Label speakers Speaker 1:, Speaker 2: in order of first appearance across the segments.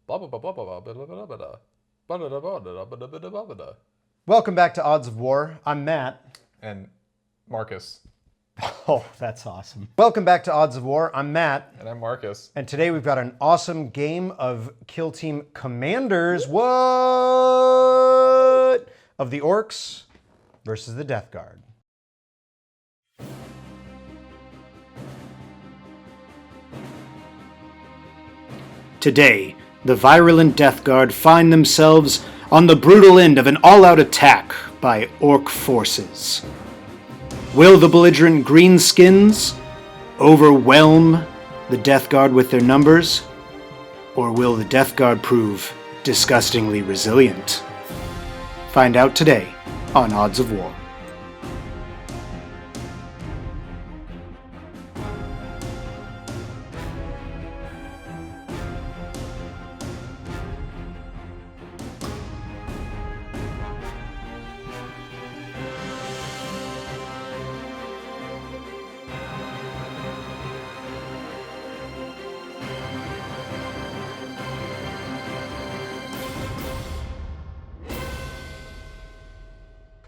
Speaker 1: Welcome back to Odds of War. I'm Matt.
Speaker 2: And Marcus.
Speaker 1: Oh, that's awesome. Welcome back to Odds of War. I'm Matt.
Speaker 2: And I'm Marcus.
Speaker 1: And today we've got an awesome game of Kill Team Commanders. What? Of the Orks versus the Death Guard. Today, the virulent Death Guard find themselves on the brutal end of an all-out attack by Ork forces. Will the belligerent greenskins overwhelm the Death Guard with their numbers? Or will the Death Guard prove disgustingly resilient? Find out today on Odds of War.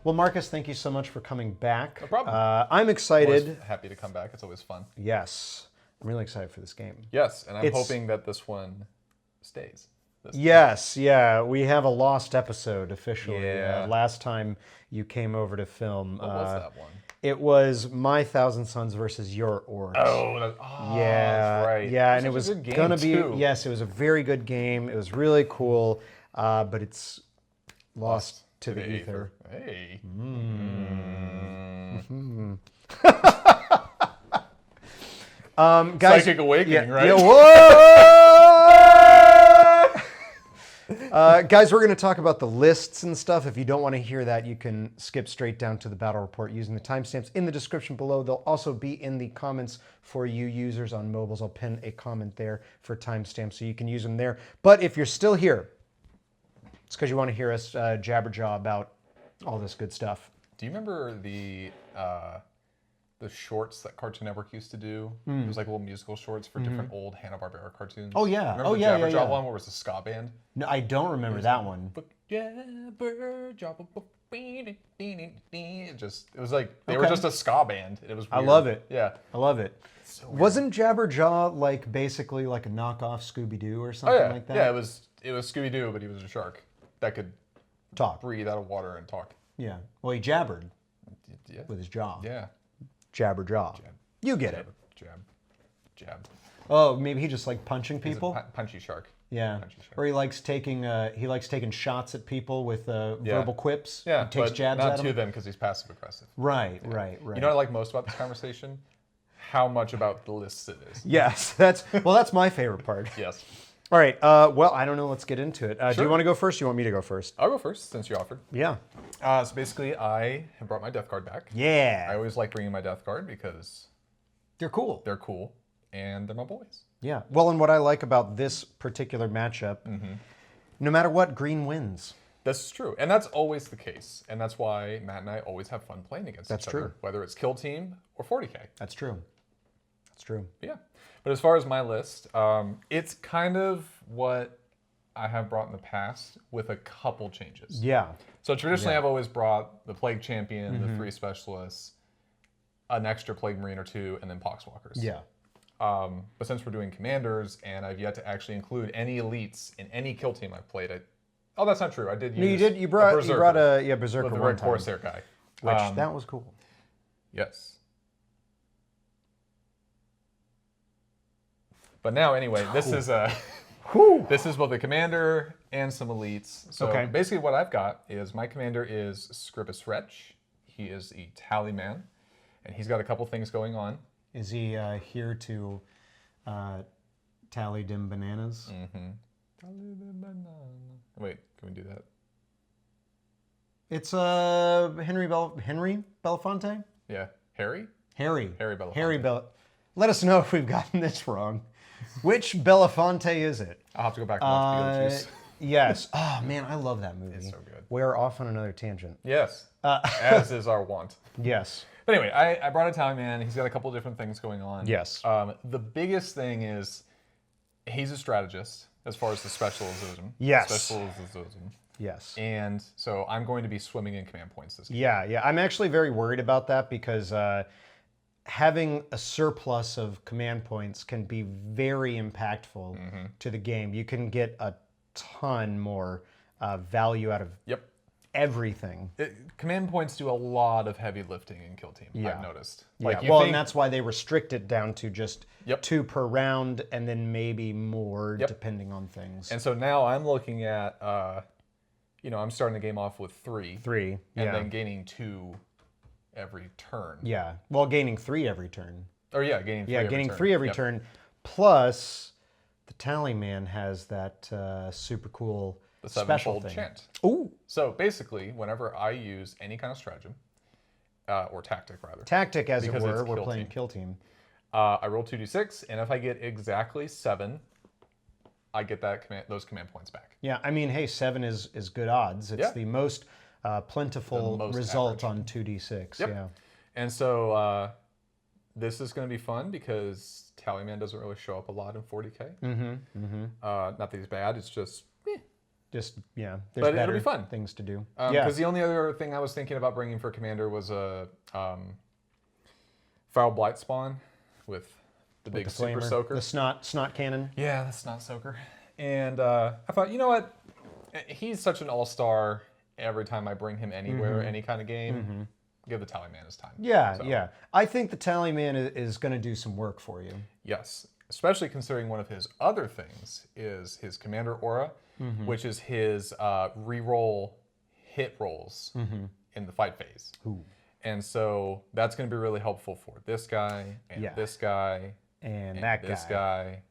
Speaker 1: Well, Marcus, thank you so much for coming back.
Speaker 2: No problem.
Speaker 1: I'm excited.
Speaker 2: Always happy to come back. It's always fun.
Speaker 1: Yes. I'm really excited for this game.
Speaker 2: Yes, and I'm hoping that this one stays.
Speaker 1: Yes, yeah. We have a lost episode officially.
Speaker 2: Yeah.
Speaker 1: Last time you came over to film.
Speaker 2: What was that one?
Speaker 1: It was My Thousand Sons versus Your Orks.
Speaker 2: Yeah, that's right.
Speaker 1: Yeah, and it was going to be,
Speaker 2: too.
Speaker 1: yes, it was a very good game. It was really cool, but it's lost to the ether.
Speaker 2: Hey.
Speaker 1: Guys,
Speaker 2: Psychic awakening, right?
Speaker 1: Yeah, whoa! Guys, we're going to talk about the lists and stuff. If you don't want to hear that, you can skip straight down to the battle report using the timestamps in the description below. They'll also be in the comments for you users on mobiles. I'll pin a comment there for timestamps so you can use them there. But if you're still here, it's because you want to hear us jabberjaw about all this good stuff.
Speaker 2: Do you remember the shorts that Cartoon Network used to do? It was like little musical shorts for different old Hanna-Barbera cartoons.
Speaker 1: Oh, yeah.
Speaker 2: Remember
Speaker 1: Oh,
Speaker 2: the
Speaker 1: yeah,
Speaker 2: Jabberjaw
Speaker 1: yeah.
Speaker 2: one where it was a ska band?
Speaker 1: No, I don't remember that one.
Speaker 2: Jabberjaw. It was like they were just a ska band. It was weird.
Speaker 1: I love it.
Speaker 2: Yeah.
Speaker 1: I love it.
Speaker 2: So weird.
Speaker 1: Wasn't Jabberjaw like basically like a knockoff Scooby-Doo or something like that?
Speaker 2: Yeah, it was Scooby-Doo, but he was a shark that could
Speaker 1: Talk.
Speaker 2: breathe out of water and talk.
Speaker 1: Yeah. Well, he jabbered
Speaker 2: Yeah.
Speaker 1: with his jaw.
Speaker 2: Yeah.
Speaker 1: Jabberjaw. You get it.
Speaker 2: Jab.
Speaker 1: Oh, maybe he just like punching
Speaker 2: He's
Speaker 1: people.
Speaker 2: a punchy shark.
Speaker 1: Yeah.
Speaker 2: Punchy shark.
Speaker 1: Or he likes taking shots at people with verbal quips.
Speaker 2: Yeah,
Speaker 1: He takes
Speaker 2: but
Speaker 1: jabs
Speaker 2: not
Speaker 1: at
Speaker 2: to
Speaker 1: them.
Speaker 2: them because he's passive aggressive.
Speaker 1: Right.
Speaker 2: You
Speaker 1: Right.
Speaker 2: know what I like most about this conversation? How much about the lists it is.
Speaker 1: Yes, that's my favorite part.
Speaker 2: Yes.
Speaker 1: All right. Well, I don't know. Let's get into it. Do
Speaker 2: Sure.
Speaker 1: you want to go first? Or you want me to go first?
Speaker 2: I'll go first since you offered.
Speaker 1: Yeah.
Speaker 2: So basically, I have brought my Death Guard back.
Speaker 1: Yeah.
Speaker 2: I always like bringing my Death Guard because
Speaker 1: They're cool.
Speaker 2: they're cool and they're my boys.
Speaker 1: Yeah. Well, and what I like about this particular matchup, no matter what, green wins.
Speaker 2: That's true, and that's always the case, and that's why Matt and I always have fun playing against each
Speaker 1: true.
Speaker 2: other, whether it's Kill Team or 40k.
Speaker 1: That's true. That's true.
Speaker 2: Yeah, but as far as my list, it's kind of what I have brought in the past with a couple changes.
Speaker 1: Yeah.
Speaker 2: So traditionally, I've always brought the Plague Champion, the 3 Specialists, an extra Plague Marine or 2, and then Poxwalkers.
Speaker 1: Yeah.
Speaker 2: But since we're doing Commanders, and I've yet to actually include any elites in any Kill Team I've played, oh, that's not true. I did use.
Speaker 1: No, you did. You brought a Berserker
Speaker 2: with the
Speaker 1: one
Speaker 2: Red
Speaker 1: time,
Speaker 2: Corsair guy.
Speaker 1: which that was cool.
Speaker 2: Yes. But now, anyway, this is both a commander and some elites. So
Speaker 1: Okay.
Speaker 2: basically, what I've got is my commander is Scribus Wretch. He is a tally man, and he's got a couple things going on.
Speaker 1: Is he here to tally dim bananas?
Speaker 2: Wait, can we do that?
Speaker 1: It's Henry Belafonte?
Speaker 2: Yeah, Harry
Speaker 1: Belafonte.
Speaker 2: Harry
Speaker 1: Let us know if we've gotten this wrong. Which Belafonte is it?
Speaker 2: I'll have to go back and watch Beetlejuice.
Speaker 1: Yes. Oh, man, I love that movie.
Speaker 2: It's so good.
Speaker 1: We're off on another tangent.
Speaker 2: Yes, as is our want.
Speaker 1: Yes.
Speaker 2: But anyway, I brought a tally man. He's got a couple different things going on.
Speaker 1: Yes.
Speaker 2: The biggest thing is he's a strategist. as far as the specialization.
Speaker 1: Yes.
Speaker 2: Specialization.
Speaker 1: Yes.
Speaker 2: And so I'm going to be swimming in command points this game.
Speaker 1: Yeah. I'm actually very worried about that because having a surplus of command points can be very impactful to the game. You can get a ton more value out of everything.
Speaker 2: Command points do a lot of heavy lifting in Kill Team, I've noticed.
Speaker 1: Like and that's why they restrict it down to just 2 per round and then maybe more depending on things.
Speaker 2: And so now I'm looking at, I'm starting the game off with 3.
Speaker 1: 3,
Speaker 2: and then gaining 2 every turn.
Speaker 1: Yeah, well, gaining 3 every turn.
Speaker 2: Or gaining 3 every turn.
Speaker 1: Gaining 3 every turn. Plus, the Tally Man has that super cool
Speaker 2: the
Speaker 1: special
Speaker 2: 7-fold
Speaker 1: thing.
Speaker 2: chant.
Speaker 1: Ooh.
Speaker 2: So basically, whenever I use any kind of stratagem, or tactic rather.
Speaker 1: Tactic, as
Speaker 2: because
Speaker 1: it were,
Speaker 2: it's
Speaker 1: we're
Speaker 2: Kill
Speaker 1: playing
Speaker 2: Team.
Speaker 1: Kill Team.
Speaker 2: I roll 2d6, and if I get exactly 7, I get those command points back.
Speaker 1: Yeah, I mean, hey, 7 is good odds. It's the most plentiful result on 2d6.
Speaker 2: Yep.
Speaker 1: Yeah.
Speaker 2: And so this is going to be fun because Tallyman doesn't really show up a lot in 40k. Not that he's bad, it's just
Speaker 1: there's
Speaker 2: but
Speaker 1: better
Speaker 2: it'll be fun.
Speaker 1: things to do.
Speaker 2: Because the only other thing I was thinking about bringing for Commander was a Foul Blight spawn with the big super soaker.
Speaker 1: The snot cannon.
Speaker 2: Yeah, the snot soaker. And I thought, you know what? He's such an all-star every time I bring him anywhere, any kind of game. Give the Tallyman his time.
Speaker 1: Yeah. I think the Tallyman is going to do some work for you.
Speaker 2: Yes, especially considering one of his other things is his Commander Aura, which is his reroll hit rolls in the fight phase.
Speaker 1: Ooh.
Speaker 2: And so that's going to be really helpful for this guy, and this guy,
Speaker 1: and that
Speaker 2: this guy.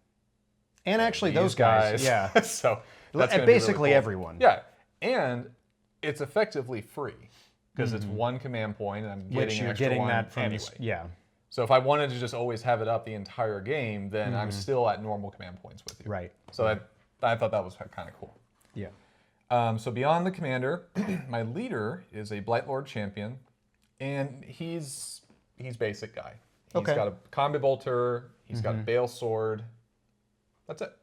Speaker 1: And actually those guys. Yeah.
Speaker 2: So that's going to
Speaker 1: basically
Speaker 2: be really cool.
Speaker 1: everyone.
Speaker 2: Yeah. And it's effectively free because it's 1 command point and I'm getting an extra one
Speaker 1: that from
Speaker 2: anyway.
Speaker 1: Yeah.
Speaker 2: So if I wanted to just always have it up the entire game, then I'm still at normal command points with you.
Speaker 1: Right.
Speaker 2: So I thought that was kind of cool.
Speaker 1: Yeah.
Speaker 2: So beyond the commander, my leader is a Blightlord champion, and he's basic guy. He's got a combi bolter. He's got a bale sword. That's it.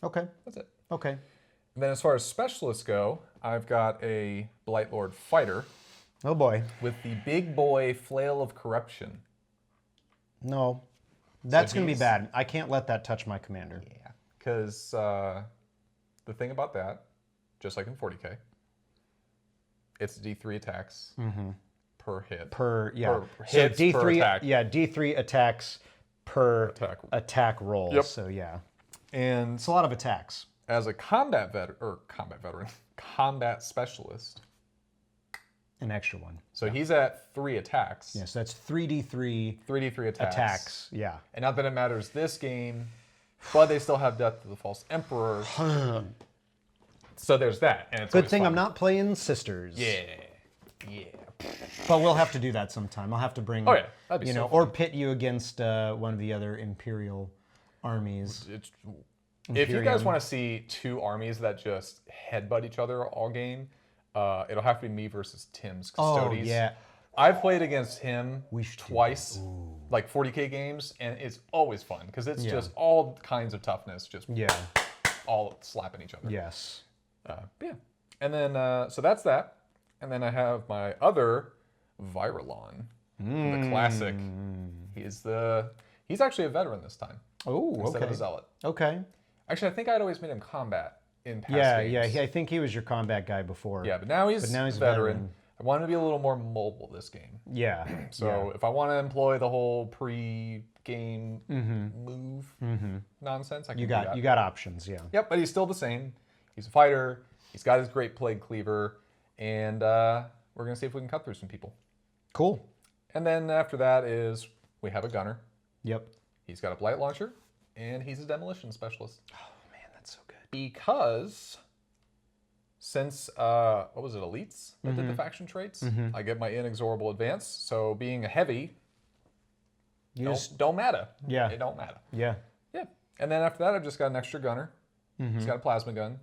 Speaker 1: Okay.
Speaker 2: That's it.
Speaker 1: Okay.
Speaker 2: And then as far as specialists go, I've got a Blightlord fighter.
Speaker 1: Oh boy.
Speaker 2: With the big boy flail of corruption.
Speaker 1: No. That's going to be bad. I can't let that touch my commander.
Speaker 2: Yeah. Because the thing about that, just like in 40k, it's D3 attacks per hit.
Speaker 1: Per
Speaker 2: hits,
Speaker 1: D3
Speaker 2: per attack.
Speaker 1: Yeah, D3 attacks per attack roll.
Speaker 2: Yep.
Speaker 1: So yeah.
Speaker 2: And
Speaker 1: it's a lot of attacks.
Speaker 2: As a combat specialist.
Speaker 1: An extra one.
Speaker 2: So he's at 3 attacks.
Speaker 1: Yes, that's 3d3.
Speaker 2: 3d3 attacks.
Speaker 1: Yeah.
Speaker 2: And not that it matters this game, but they still have Death to the False Emperor. So there's that. And it's
Speaker 1: good thing
Speaker 2: fun.
Speaker 1: I'm not playing Sisters.
Speaker 2: Yeah.
Speaker 1: But we'll have to do that sometime. I'll have to bring,
Speaker 2: that'd be
Speaker 1: or pit you against one of the other Imperial armies.
Speaker 2: If you guys want to see 2 armies that just headbutt each other all game, it'll have to be me versus Tim's Custodes.
Speaker 1: Oh, yeah.
Speaker 2: I've played against him twice, like 40k games, and it's always fun because it's just all kinds of toughness, just all slapping each other.
Speaker 1: Yes.
Speaker 2: And then, so that's that. And then I have my other Viralon, the classic. He's actually a veteran this time.
Speaker 1: Oh,
Speaker 2: instead of a zealot.
Speaker 1: Okay.
Speaker 2: Actually, I think I'd always made him combat in past games.
Speaker 1: I think he was your combat guy before.
Speaker 2: Yeah, but now he's a veteran. I want him to be a little more mobile this game.
Speaker 1: Yeah.
Speaker 2: So if I want to employ the whole pre-game move nonsense, I can do that.
Speaker 1: You got options, yeah.
Speaker 2: Yep, but he's still the same. He's a fighter. He's got his great plague cleaver, and we're gonna see if we can cut through some people.
Speaker 1: Cool.
Speaker 2: And then after that is we have a gunner.
Speaker 1: Yep.
Speaker 2: He's got a blight launcher, and he's a demolition specialist.
Speaker 1: Oh man, that's so good.
Speaker 2: Because since what was it, elites that did the faction traits, I get my inexorable advance. So being a heavy, don't matter.
Speaker 1: Yeah,
Speaker 2: it don't matter.
Speaker 1: Yeah.
Speaker 2: Yeah. And then after that, I've just got an extra gunner. He's got a plasma gun.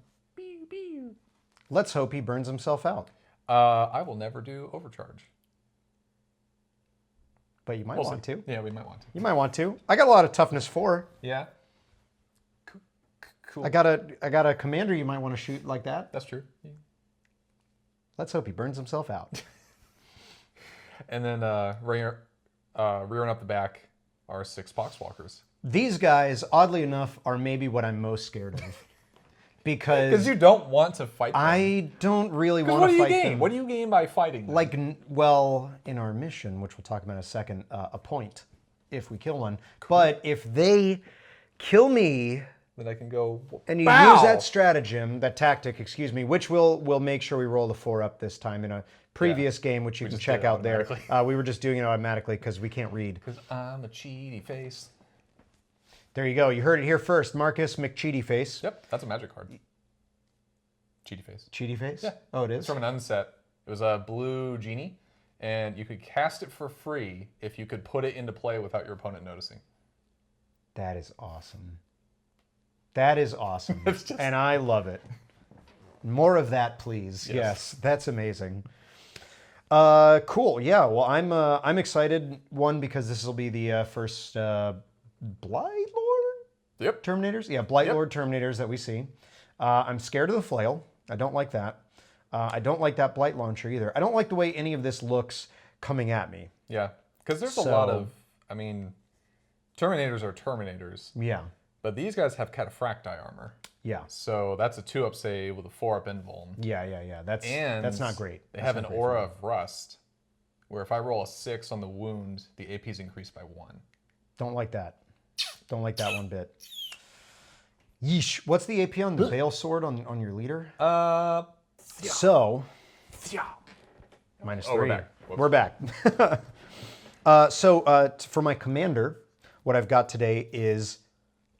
Speaker 1: Let's hope he burns himself out.
Speaker 2: I will never do overcharge.
Speaker 1: But you might want to.
Speaker 2: Yeah, we might want to.
Speaker 1: You might want to. I got a lot of toughness 4.
Speaker 2: Yeah. cool.
Speaker 1: I got a commander you might want to shoot like that.
Speaker 2: That's true. Yeah.
Speaker 1: Let's hope he burns himself out.
Speaker 2: And then rearing up the back are 6 Poxwalkers.
Speaker 1: These guys, oddly enough, are maybe what I'm most scared of. Because
Speaker 2: you don't want to fight them.
Speaker 1: I don't really want to fight them.
Speaker 2: What do you gain by fighting them?
Speaker 1: Like, well, in our mission, which we'll talk about in a second, a point if we kill one. Cool. But if they kill me...
Speaker 2: Then I can go,
Speaker 1: and you
Speaker 2: bow!
Speaker 1: use that stratagem, that tactic, excuse me, which we'll make sure we roll the 4 up this time in a previous game, which you can check out there. We were just doing it automatically because we can't read.
Speaker 2: Because I'm a cheaty face.
Speaker 1: There you go. You heard it here first. Marcus McCheaty Face.
Speaker 2: Yep, that's a magic card. Cheaty Face.
Speaker 1: Cheaty Face?
Speaker 2: Yeah.
Speaker 1: Oh, it is?
Speaker 2: It's from an unset. It was a blue genie, and you could cast it for free if you could put it into play without your opponent noticing.
Speaker 1: That is awesome. That is awesome. And I love it. More of that, please. Yes, that's amazing. Cool. Yeah, well, I'm excited, one, because this will be the first Blight Lord Terminators? Yeah, Blight Lord Terminators that we see. I'm scared of the flail. I don't like that. I don't like that Blight Launcher either. I don't like the way any of this looks coming at me.
Speaker 2: Yeah, because there's a lot of, I mean, Terminators are Terminators.
Speaker 1: Yeah.
Speaker 2: But these guys have Cataphracti armor.
Speaker 1: Yeah.
Speaker 2: So that's a 2-up save with a 4-up invuln.
Speaker 1: Yeah. That's not great.
Speaker 2: They have an aura of rust, where if I roll a 6 on the wound, the AP is increased by 1.
Speaker 1: Don't like that. Don't like that one bit. Yeesh. What's the AP on the Bale Sword on your leader? So, -3. We're back. For my commander, what I've got today is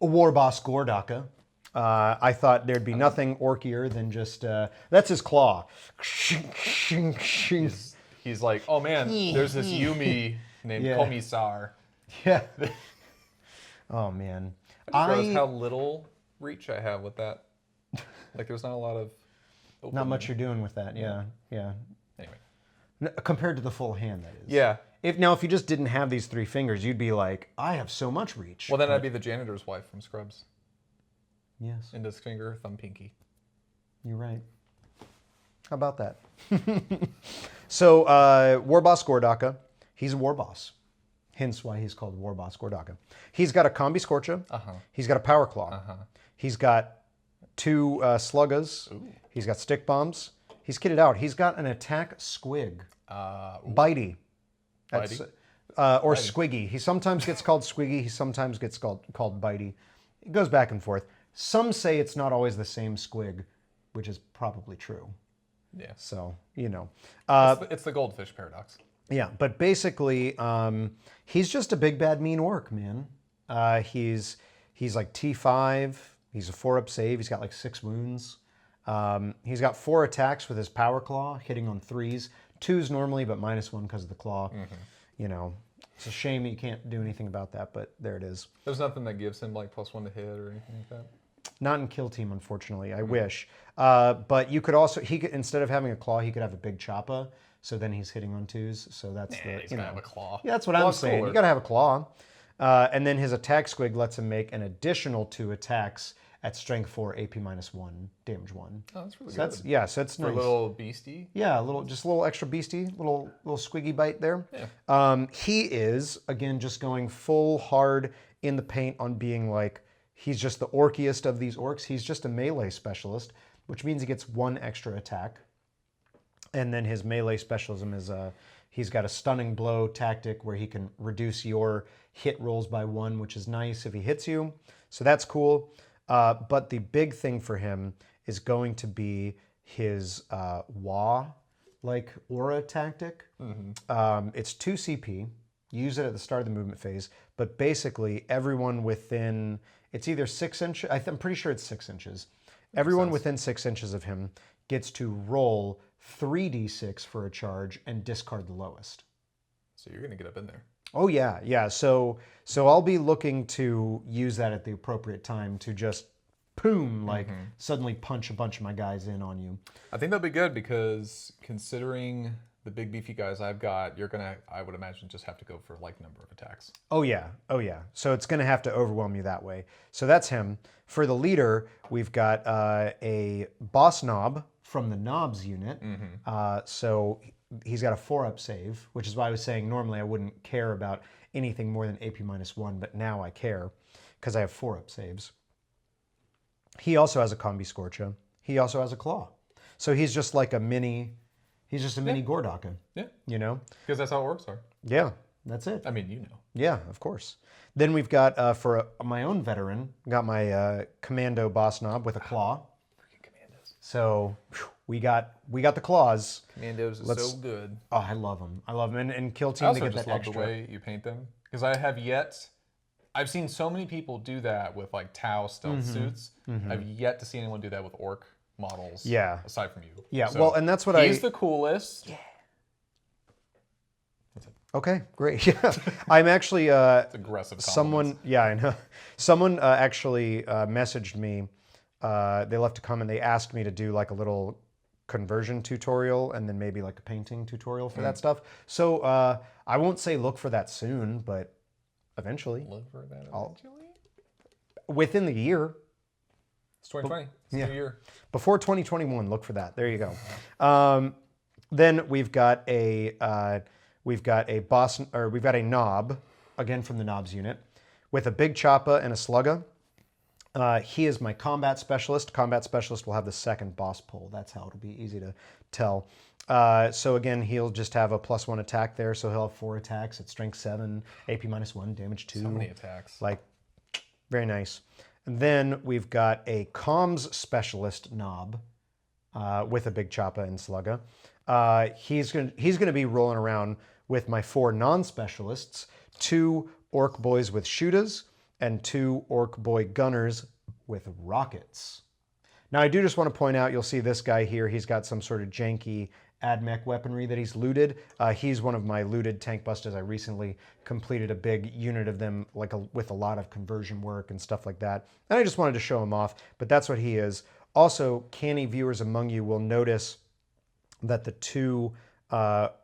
Speaker 1: a Warboss Gordaka. I thought there'd be nothing orkier than just, that's his claw.
Speaker 2: He's like, oh man, there's this Yumi named Kommissar.
Speaker 1: Yeah. Oh man.
Speaker 2: I just realized how little reach I have with that. Like there's not a lot of...
Speaker 1: Not much you're doing with that, yeah. Anyway. Compared to the full hand, that is.
Speaker 2: Yeah.
Speaker 1: If you just didn't have these 3 fingers, you'd be like, I have so much reach.
Speaker 2: Well, then I'd be the janitor's wife from Scrubs.
Speaker 1: Yes.
Speaker 2: Index finger, thumb, pinky.
Speaker 1: You're right. How about that? So, Warboss Gordaka, he's a Warboss. Hence why he's called Warboss Gordaka. He's got a Combi Skorcha. He's got a Power Claw. He's got 2 Sluggas. Ooh. He's got stick bombs. He's kitted out. He's got an attack Squig. Bitey. That's, or Bitey. Squiggy. He sometimes gets called Squiggy. He sometimes gets called Bitey. It goes back and forth. Some say it's not always the same Squig, which is probably true.
Speaker 2: Yeah.
Speaker 1: So, you know.
Speaker 2: It's the goldfish paradox.
Speaker 1: Yeah, but basically, he's just a big, bad, mean orc, man. He's like T5. He's a 4-up save. He's got like 6 wounds. He's got 4 attacks with his Power Claw, hitting on 3s. 2s normally, but -1 because of the claw. You know, it's a shame that you can't do anything about that, but there it is.
Speaker 2: There's nothing that gives him like +1 to hit or anything like that.
Speaker 1: Not in Kill Team, unfortunately. I wish. But you could also, instead of having a claw, he could have a big Choppa. So then he's hitting on 2s. So that's
Speaker 2: he's gonna have a claw.
Speaker 1: Yeah, that's what I'm saying. You gotta have a claw. And then his attack Squig lets him make an additional 2 attacks at strength 4, AP -1, damage 1.
Speaker 2: Oh, that's really good.
Speaker 1: So that's nice.
Speaker 2: For a little beastie?
Speaker 1: Yeah, just a little extra beastie, little squiggy bite there.
Speaker 2: Yeah.
Speaker 1: He is, again, just going full hard in the paint on being like, he's just the orkiest of these orcs. He's just a melee specialist, which means he gets 1 extra attack. And then his melee specialism is, he's got a stunning blow tactic where he can reduce your hit rolls by 1, which is nice if he hits you. So that's cool. But the big thing for him is going to be his like aura tactic. It's 2 CP. Use it at the start of the movement phase. But basically, everyone within, it's either 6 inches, I'm pretty sure it's 6 inches. Everyone within 6 inches of him gets to roll 3d6 for a charge and discard the lowest.
Speaker 2: So you're going to get up in there.
Speaker 1: Oh, yeah. So I'll be looking to use that at the appropriate time to just, boom, like suddenly punch a bunch of my guys in on you.
Speaker 2: I think that'll be good because considering the big beefy guys I've got, you're gonna, I would imagine, just have to go for like number of attacks.
Speaker 1: Oh yeah, oh yeah. So it's going to have to overwhelm you that way. So that's him. For the leader, we've got a boss Nob from the Nobs unit. So he's got a 4-up save, which is why I was saying normally I wouldn't care about anything more than AP -1, but now I care because I have 4-up saves. He also has a Kombi Skorcha. He also has a Klaw. So he's just like a mini, he's just a mini Gordaka.
Speaker 2: Yeah.
Speaker 1: You know?
Speaker 2: Because that's how Orks are.
Speaker 1: Yeah, that's it.
Speaker 2: I mean, you know.
Speaker 1: Yeah, of course. Then we've got, for my own veteran, got my Kommando boss Nob with a Klaw.
Speaker 2: Freaking Commandos.
Speaker 1: So we got the claws.
Speaker 2: Commandos are so good.
Speaker 1: Oh, I love them. I love them. And Kill
Speaker 2: I
Speaker 1: Team,
Speaker 2: also
Speaker 1: they get
Speaker 2: just
Speaker 1: that
Speaker 2: love
Speaker 1: extra.
Speaker 2: the way you paint them. Because I've seen so many people do that with like Tau stealth suits. I've yet to see anyone do that with Ork models.
Speaker 1: Yeah.
Speaker 2: Aside from you.
Speaker 1: Yeah,
Speaker 2: So
Speaker 1: well, and that's what
Speaker 2: he's the coolest. Yeah.
Speaker 1: Okay, great. Yeah, I'm actually
Speaker 2: It's aggressive.
Speaker 1: someone. Yeah, I know. Someone actually messaged me. They left a comment. They asked me to do like a little conversion tutorial and then maybe like a painting tutorial for that stuff. So I won't say look for that soon, but eventually.
Speaker 2: Look for that eventually.
Speaker 1: Within the year.
Speaker 2: It's 2020. It's a new year.
Speaker 1: Before 2021, look for that. There you go. Then we've got a boss, or we've got a Nob, again from the Nobs unit, with a big Choppa and a Slugga. He is my combat specialist. Combat specialist will have the second boss pull. That's how it'll be easy to tell. So again, he'll just have a +1 attack there. So he'll have 4 attacks at strength 7, AP -1, damage 2.
Speaker 2: So many attacks.
Speaker 1: Like, very nice. And then we've got a comms specialist Nob with a big Choppa and Slugga. He's gonna be rolling around with my 4 non-specialists, 2 Ork Boys with Shootas, and 2 Ork Boy Gunners with Rockets. Now I do just want to point out, you'll see this guy here, he's got some sort of janky AdMech weaponry that he's looted. He's one of my looted tank busters. I recently completed a big unit of them with a lot of conversion work and stuff like that. And I just wanted to show him off, but that's what he is. Also, canny viewers among you will notice that the 2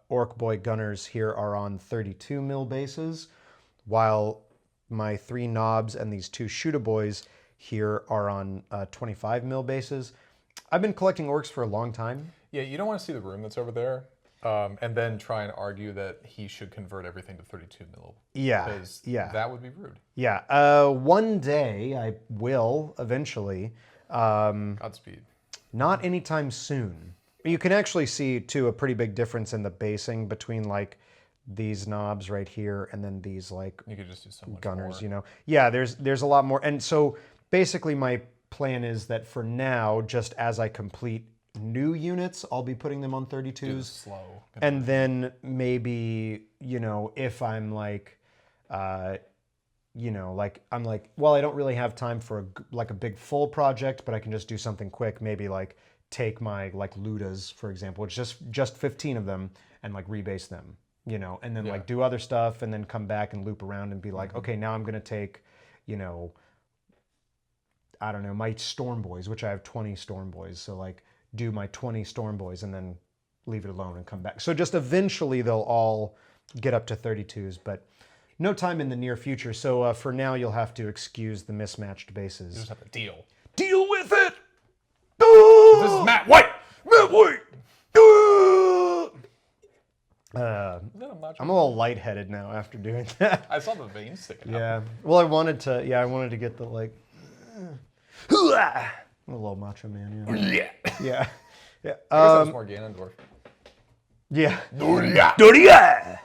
Speaker 1: Ork Boy Gunners here are on 32 mil bases, while my 3 Nobs and these 2 Shoota Boys here are on 25 mil bases. I've been collecting Orks for a long time.
Speaker 2: Yeah, you don't want to see the room that's over there, and then try and argue that he should convert everything to 32 mil.
Speaker 1: Yeah,
Speaker 2: Because
Speaker 1: yeah.
Speaker 2: that would be rude.
Speaker 1: Yeah, one day I will eventually.
Speaker 2: Godspeed.
Speaker 1: Not anytime soon. You can actually see, too, a pretty big difference in the basing between, like, these Nobs right here and then these, like,
Speaker 2: You could just do so much
Speaker 1: Gunners,
Speaker 2: more.
Speaker 1: you know? Yeah, there's a lot more. And so, basically, my plan is that for now, just as I complete new units, I'll be putting them on 32s.
Speaker 2: Slow.
Speaker 1: And then maybe, you know, if I'm like, you know, like I'm like, well, I don't really have time for a big full project, but I can just do something quick. Maybe like take my like Ludas, for example, which is just 15 of them, and like rebase them, you know, and then like do other stuff, and then come back and loop around and be like, okay, now I'm gonna take, you know, I don't know, my Storm Boys, which I have 20 Storm Boys, so like do my 20 Storm Boys and then leave it alone and come back. So just eventually they'll all get up to 32s, but no time in the near future. So for now, you'll have to excuse the mismatched bases.
Speaker 2: You just have to deal.
Speaker 1: Deal with it!
Speaker 2: This is Matt White!
Speaker 1: Matt White!
Speaker 2: Is that a macho?
Speaker 1: I'm a little lightheaded now after doing that.
Speaker 2: I saw the veins sticking out.
Speaker 1: Yeah. Well, I wanted to get the like, a little macho man. Yeah.
Speaker 2: Yeah.
Speaker 1: Yeah. Yeah.
Speaker 2: I guess that's more Ganondorf.
Speaker 1: Yeah.
Speaker 2: Doria.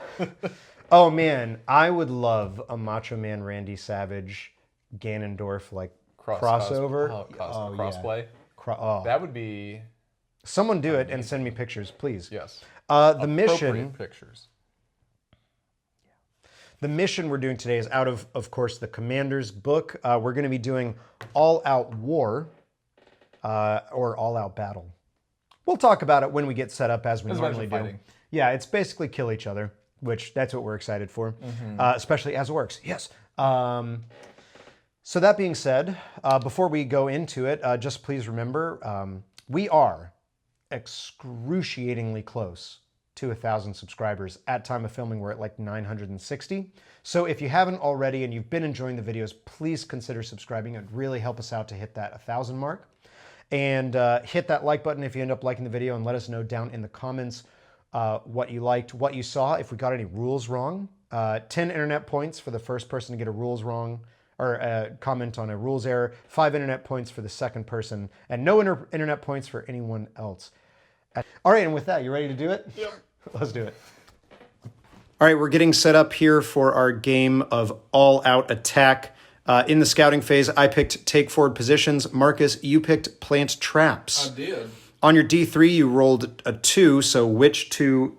Speaker 1: Oh man, I would love a Macho Man Randy Savage Ganondorf like crossover.
Speaker 2: Crossplay.
Speaker 1: Yeah.
Speaker 2: That would be.
Speaker 1: Someone do it and send me pictures, please.
Speaker 2: Yes.
Speaker 1: The mission.
Speaker 2: Pictures.
Speaker 1: The mission we're doing today is out of course, the Commander's book. We're going to be doing all-out war or all-out battle. We'll talk about it when we get set up as we normally do.
Speaker 2: Fighting.
Speaker 1: Yeah, it's basically kill each other, which that's what we're excited for, especially as Orks. Yes. So that being said, before we go into it, just please remember, we are excruciatingly close to 1,000 subscribers. At time of filming, we're at like 960. So if you haven't already and you've been enjoying the videos, please consider subscribing. It would really help us out to hit that 1,000 mark. And hit that like button if you end up liking the video, and let us know down in the comments what you liked, what you saw, if we got any rules wrong. 10 internet points for the first person to get a rules wrong, or comment on a rules error. 5 internet points for the second person, and no internet points for anyone else. All right, and with that, you ready to do it?
Speaker 2: Yep.
Speaker 1: Let's do it. All right, we're getting set up here for our game of all-out attack. In the scouting phase, I picked take forward positions. Marcus, you picked plant traps.
Speaker 2: I did.
Speaker 1: On your D3, you rolled a 2, so which 2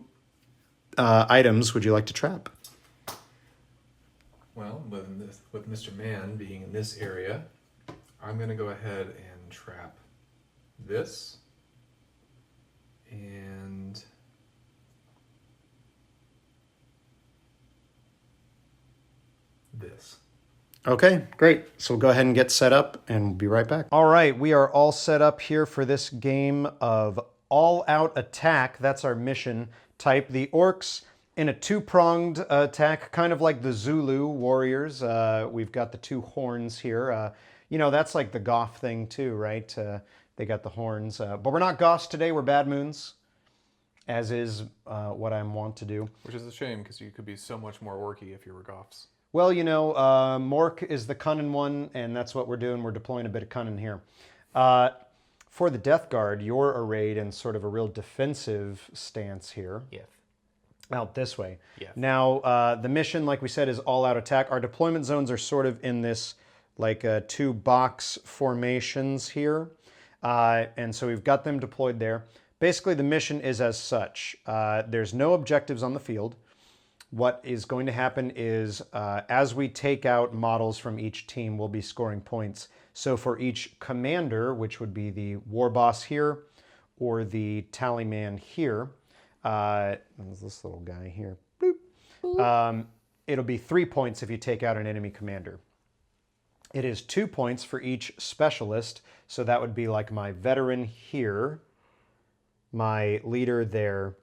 Speaker 1: items would you like to trap?
Speaker 2: Well, with Mr. Man being in this area, I'm going to go ahead and trap this and this.
Speaker 1: Okay, great. So we'll go ahead and get set up, and we'll be right back. All right, we are all set up here for this game of all-out attack. That's our mission type. The Orks in a 2-pronged attack, kind of like the Zulu warriors. We've got the 2 horns here. You know, that's like the Goth thing too, right? They got the horns. But we're not Goths today, we're Bad Moons, as is what I'm wont to do.
Speaker 2: Which is a shame, because you could be so much more orky if you were Goths.
Speaker 1: Well, you know, Mork is the cunning one, and that's what we're doing. We're deploying a bit of cunning here. For the Death Guard, you're arrayed in sort of a real defensive stance here.
Speaker 2: Yeah.
Speaker 1: Out this way.
Speaker 2: Yeah.
Speaker 1: Now, the mission, like we said, is all-out attack. Our deployment zones are sort of in this, like, 2 box formations here. And so we've got them deployed there. Basically, the mission is as such. There's no objectives on the field. What is going to happen is, as we take out models from each team, we'll be scoring points. So for each commander, which would be the Warboss here, or the Tallyman here, there's this little guy here, boop. Boop. It'll be 3 points if you take out an enemy commander. It is 2 points for each specialist, so that would be like my veteran here, my leader there,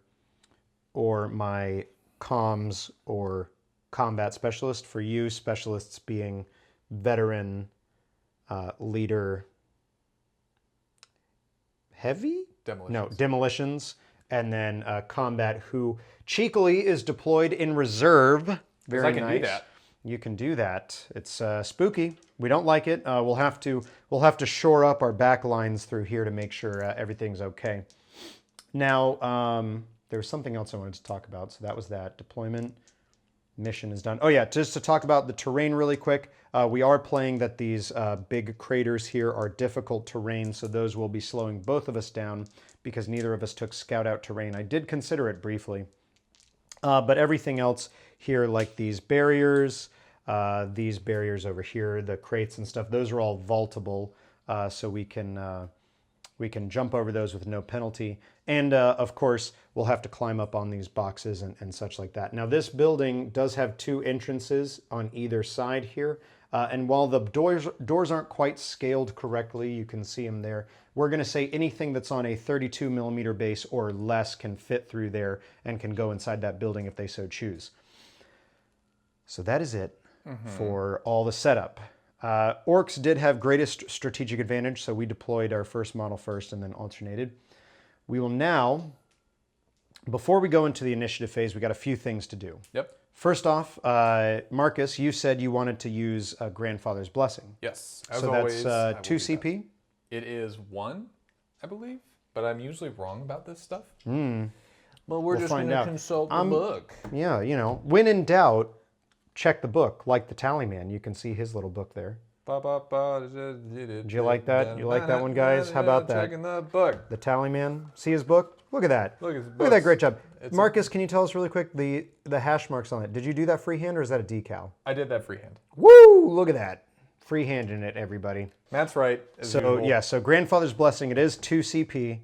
Speaker 1: or my comms or combat specialist. For you, specialists being veteran, leader, heavy?
Speaker 2: Demolitions.
Speaker 1: No, demolitions. And then combat, who cheekily is deployed in reserve. Very
Speaker 2: I can
Speaker 1: nice.
Speaker 2: do that.
Speaker 1: You can do that. It's spooky. We don't like it. We'll have to shore up our back lines through here to make sure everything's okay. Now, there was something else I wanted to talk about. So that was that. Deployment mission is done. Oh yeah, just to talk about the terrain really quick. We are playing that these big craters here are difficult terrain, so those will be slowing both of us down because neither of us took scout out terrain. I did consider it briefly. But everything else here, like these barriers over here, the crates and stuff, those are all vaultable, so we can jump over those with no penalty. And of course, we'll have to climb up on these boxes and such like that. Now, this building does have 2 entrances on either side here. And while the doors aren't quite scaled correctly, you can see them there. We're going to say anything that's on a 32 millimeter base or less can fit through there and can go inside that building if they so choose. So that is it for all the setup. Orks did have greatest strategic advantage, so we deployed our first model first and then alternated. We will now, before we go into the initiative phase, we got a few things to do.
Speaker 2: Yep.
Speaker 1: First off, Marcus, you said you wanted to use Grandfather's Blessing.
Speaker 2: Yes. As
Speaker 1: so
Speaker 2: always,
Speaker 1: that's 2 CP?
Speaker 2: It is 1, I believe, but I'm usually wrong about this stuff.
Speaker 1: Well,
Speaker 2: We're just going to consult the book.
Speaker 1: Yeah, you know, when in doubt, check the book, like the Tallyman. You can see his little book there. Did you like that? You like that one, guys? How about that?
Speaker 2: Checking the book.
Speaker 1: The Tallyman. See his book? Look at that.
Speaker 2: Look at his
Speaker 1: Look at that. Great job. Marcus, can you tell us really quick the hash marks on it? Did you do that freehand or is that a decal?
Speaker 2: I did that freehand.
Speaker 1: Woo! Look at that. Freehanding it, everybody.
Speaker 2: Matt's right.
Speaker 1: So,
Speaker 2: usual.
Speaker 1: yeah, so Grandfather's Blessing, it is 2 CP.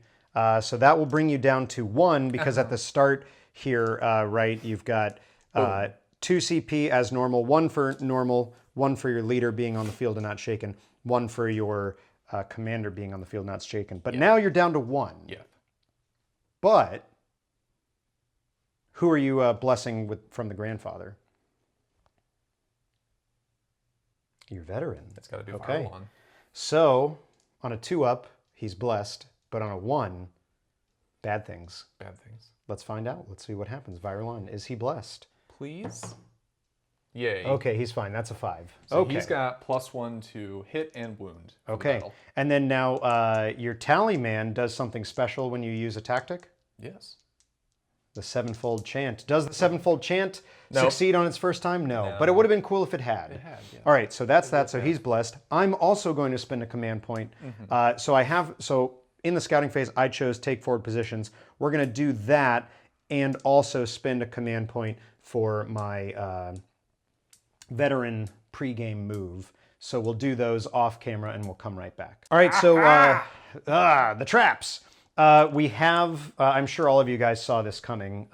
Speaker 1: So that will bring you down to 1 because at the start here, right, you've got 2 CP as normal, 1 for normal, 1 for your leader being on the field and not shaken, 1 for your commander being on the field not shaken. But now you're down to 1.
Speaker 2: Yeah.
Speaker 1: But Who are you blessing with from the grandfather? Your veteran.
Speaker 2: It's got to do
Speaker 1: okay.
Speaker 2: Fire on.
Speaker 1: So on a 2-up, he's blessed, but on a 1, bad things.
Speaker 2: Bad things.
Speaker 1: Let's find out. Let's see what happens. Virulon, is he blessed?
Speaker 2: Please. Yay.
Speaker 1: Okay, he's fine. That's a 5.
Speaker 2: So
Speaker 1: okay.
Speaker 2: he's got +1 to hit and wound.
Speaker 1: Okay. And then now your tally man does something special when you use a tactic?
Speaker 2: Yes.
Speaker 1: The 7-fold chant. Does the 7-fold chant succeed on its first time? No. But it would have been cool if it had.
Speaker 2: It had, yeah.
Speaker 1: All right, so that's that. So he's blessed. I'm also going to spend a command point. So in the scouting phase, I chose take forward positions. We're going to do that and also spend a command point for my veteran pregame move. So we'll do those off camera and we'll come right back. All right, so the traps. We have, I'm sure all of you guys saw this coming.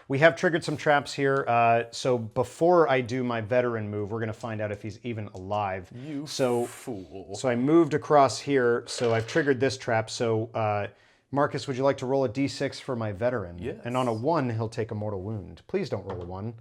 Speaker 1: We have triggered some traps here. So before I do my veteran move, we're going to find out if he's even alive.
Speaker 2: You fool.
Speaker 1: So I moved across here. So I've triggered this trap. So Marcus, would you like to roll a d6 for my veteran?
Speaker 2: Yes.
Speaker 1: And on a 1, he'll take a mortal wound. Please don't roll a 1.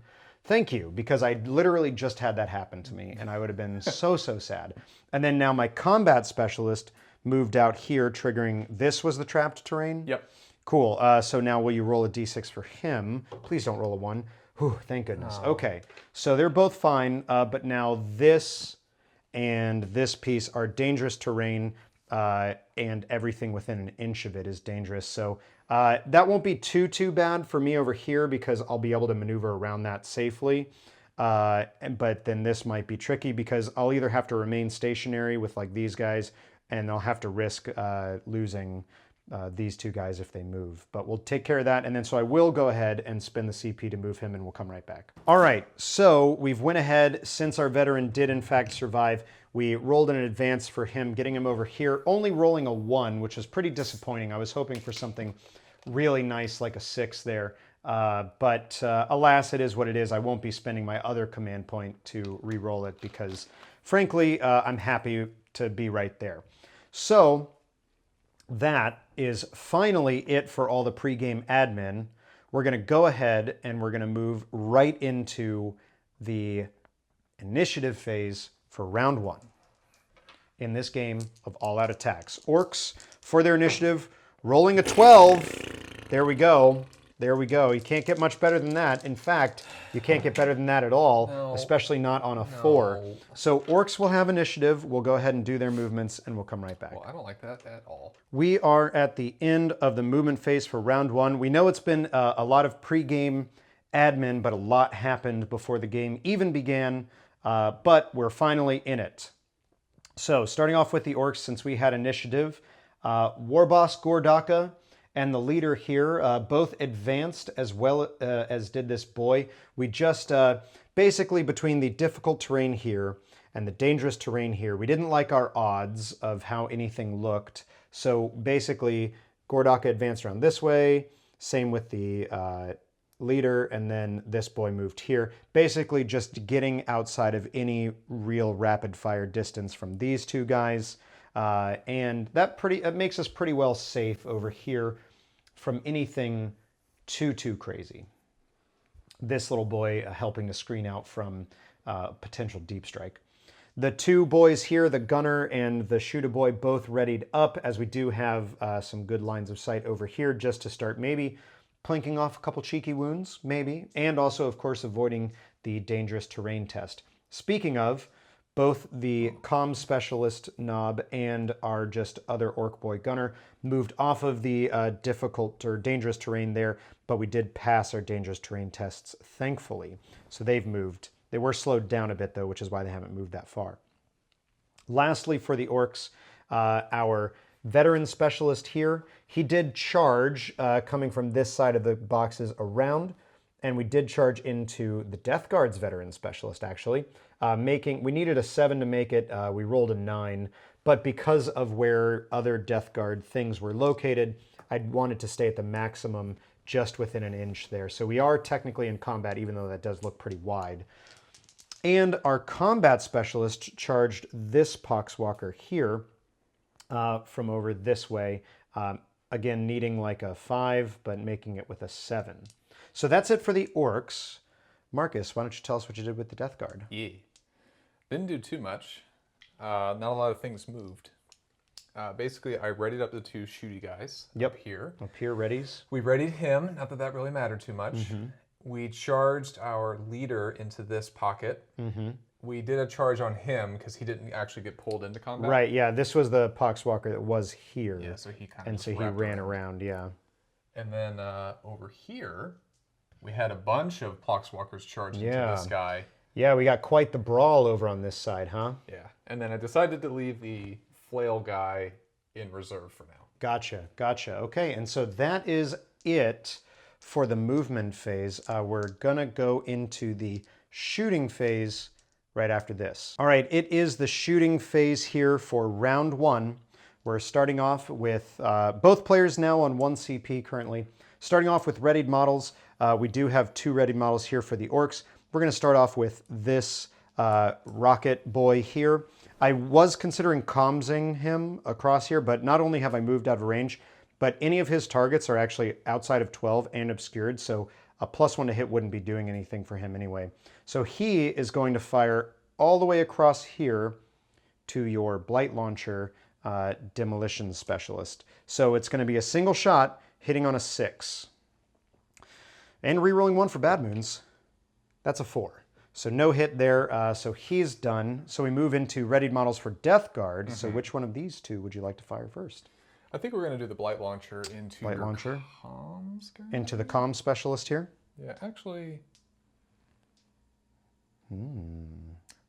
Speaker 1: Thank you, because I literally just had that happen to me, and I would have been so sad. And then now my combat specialist moved out here, triggering, this was the trapped terrain?
Speaker 2: Yep.
Speaker 1: Cool. So now will you roll a d6 for him? Please don't roll a 1. Whew, thank goodness.
Speaker 2: Oh.
Speaker 1: Okay, so they're both fine, but now this and this piece are dangerous terrain, and everything within an inch of it is dangerous. So that won't be too bad for me over here because I'll be able to maneuver around that safely. But then this might be tricky because I'll either have to remain stationary with like these guys, and I'll have to risk losing these 2 guys if they move. But we'll take care of that, and then so I will go ahead and spend the CP to move him, and we'll come right back. All right, so we've went ahead, since our veteran did in fact survive, we rolled in advance for him, getting him over here, only rolling a 1, which is pretty disappointing. I was hoping for something really nice like a 6 there. But alas, it is what it is. I won't be spending my other command point to re-roll it because, frankly, I'm happy to be right there. So that is finally it for all the pregame admin. We're going to go ahead and we're going to move right into the initiative phase for round 1 in this game of all-out attacks. Orks, for their initiative, rolling a 12. There we go. There we go. You can't get much better than that. In fact, you can't get better than that at all, especially not on a 4. So Orks will have initiative. We'll go ahead and do their movements, and we'll come right back.
Speaker 2: Well, I don't like that at all.
Speaker 1: We are at the end of the movement phase for round 1. We know it's been a lot of pre-game admin, but a lot happened before the game even began, but we're finally in it. So starting off with the Orks, since we had initiative, Warboss Gordaka and the leader here both advanced as well as did this boy. We just basically between the difficult terrain here and the dangerous terrain here, we didn't like our odds of how anything looked. So basically Gordaka advanced around this way, same with the leader, and then this boy moved here. Basically just getting outside of any real rapid fire distance from these 2 guys. And that makes us pretty well safe over here from anything too crazy. This little boy helping to screen out from potential deep strike. The 2 boys here, the gunner and the Shoota boy, both readied up, as we do have some good lines of sight over here just to start maybe plinking off a couple cheeky wounds, maybe, and also, of course, avoiding the dangerous terrain test. Speaking of, both the comm specialist Nob and our just other Ork Boy gunner moved off of the difficult or dangerous terrain there, but we did pass our dangerous terrain tests, thankfully. So they've moved. They were slowed down a bit, though, which is why they haven't moved that far. Lastly, for the Orks, our veteran specialist here, he did charge coming from this side of the boxes around, and we did charge into the Death Guard's veteran specialist, actually. We needed a 7 to make it. We rolled a 9, but because of where other Death Guard things were located, I wanted to stay at the maximum just within an inch there. So we are technically in combat, even though that does look pretty wide. And our combat specialist charged this Poxwalker here from over this way. Again, needing like a 5, but making it with a 7. So that's it for the Orks. Marcus, why don't you tell us what you did with the Death Guard?
Speaker 2: Yeah. Didn't do too much. Not a lot of things moved. Basically, I readied up the 2 shooty guys up here.
Speaker 1: Up here, readies.
Speaker 2: We readied him, not that that really mattered too much. We charged our leader into this pocket. We did a charge on him because he didn't actually get pulled into combat.
Speaker 1: Right, yeah, this was the Poxwalker that was here.
Speaker 2: Yeah, so he kind of
Speaker 1: And so he ran around, yeah.
Speaker 2: And then over here, we had a bunch of Poxwalkers charged into this guy.
Speaker 1: Yeah, we got quite the brawl over on this side, huh?
Speaker 2: Yeah, and then I decided to leave the flail guy in reserve for now.
Speaker 1: Gotcha, gotcha. Okay, and so that is it for the movement phase. We're gonna go into the shooting phase right after this. All right, it is the shooting phase here for round 1. We're starting off with both players now on 1 CP currently. Starting off with readied models. We do have 2 readied models here for the Orks. We're gonna start off with this Rokkit boy here. I was considering commsing him across here, but not only have I moved out of range, but any of his targets are actually outside of 12 and obscured, so a +1 to hit wouldn't be doing anything for him anyway. So he is going to fire all the way across here to your Blight Launcher Demolition Specialist. So it's going to be a single shot hitting on a 6. And rerolling 1 for bad moons. That's a 4. So no hit there, so he's done. So we move into readied models for Death Guard. So which one of these 2 would you like to fire first?
Speaker 2: I think we're going to do the Blight Launcher into
Speaker 1: Blight Launcher?
Speaker 2: comms guy?
Speaker 1: Into the Comm Specialist here?
Speaker 2: Yeah, actually...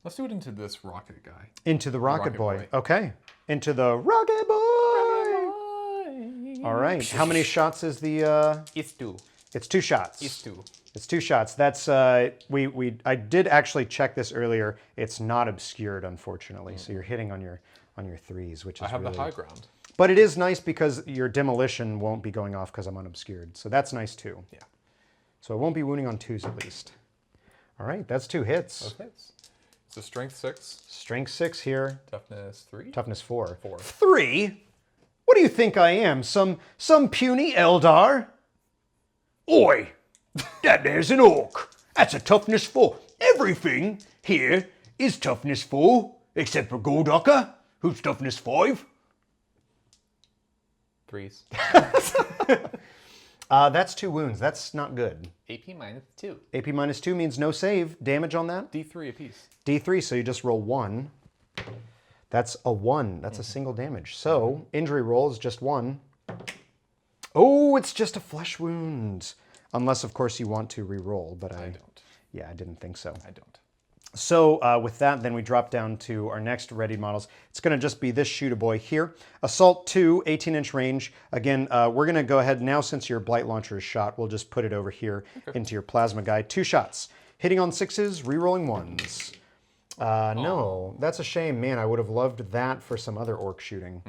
Speaker 2: Let's do it into this Rokkit guy.
Speaker 1: Into the Rokkit Boy. Okay. Into the Rokkit Boy! All right. How many shots is the...
Speaker 2: It's 2.
Speaker 1: It's 2 shots.
Speaker 2: It's 2.
Speaker 1: It's 2 shots. That's I did actually check this earlier. It's not obscured, unfortunately. So you're hitting on your 3s, which is
Speaker 2: I have
Speaker 1: really...
Speaker 2: the high ground.
Speaker 1: But it is nice because your demolition won't be going off because I'm unobscured. So that's nice too.
Speaker 2: Yeah.
Speaker 1: So it won't be wounding on 2s at least. All right, that's 2 hits.
Speaker 2: Those hits. It's a strength 6.
Speaker 1: Strength 6 here.
Speaker 2: Toughness 3.
Speaker 1: Toughness 4.
Speaker 2: 4.
Speaker 1: 3? What do you think I am? Some puny Eldar? Oi! That there's an Ork. That's a toughness 4. Everything here is toughness 4, except for Goldocker, who's toughness 5.
Speaker 2: 3s.
Speaker 1: That's 2 wounds. That's not good.
Speaker 2: AP -2.
Speaker 1: AP -2 means no save. Damage on that?
Speaker 2: D3 apiece.
Speaker 1: D3, so you just roll 1. That's a 1. That's a single damage. So, injury roll is just 1. Oh, it's just a flesh wound. Unless, of course, you want to re-roll, but I
Speaker 2: don't.
Speaker 1: Yeah, I didn't think so.
Speaker 2: I don't.
Speaker 1: So with that, then we drop down to our next ready models. It's going to just be this Shoota boy here. Assault 2, 18-inch range. Again, we're going to go ahead now, since your Blight Launcher is shot, we'll just put it over here into your Plasma guy. 2 shots. Hitting on 6s, re-rolling 1s. No, that's a shame. Man, I would have loved that for some other Ork shooting.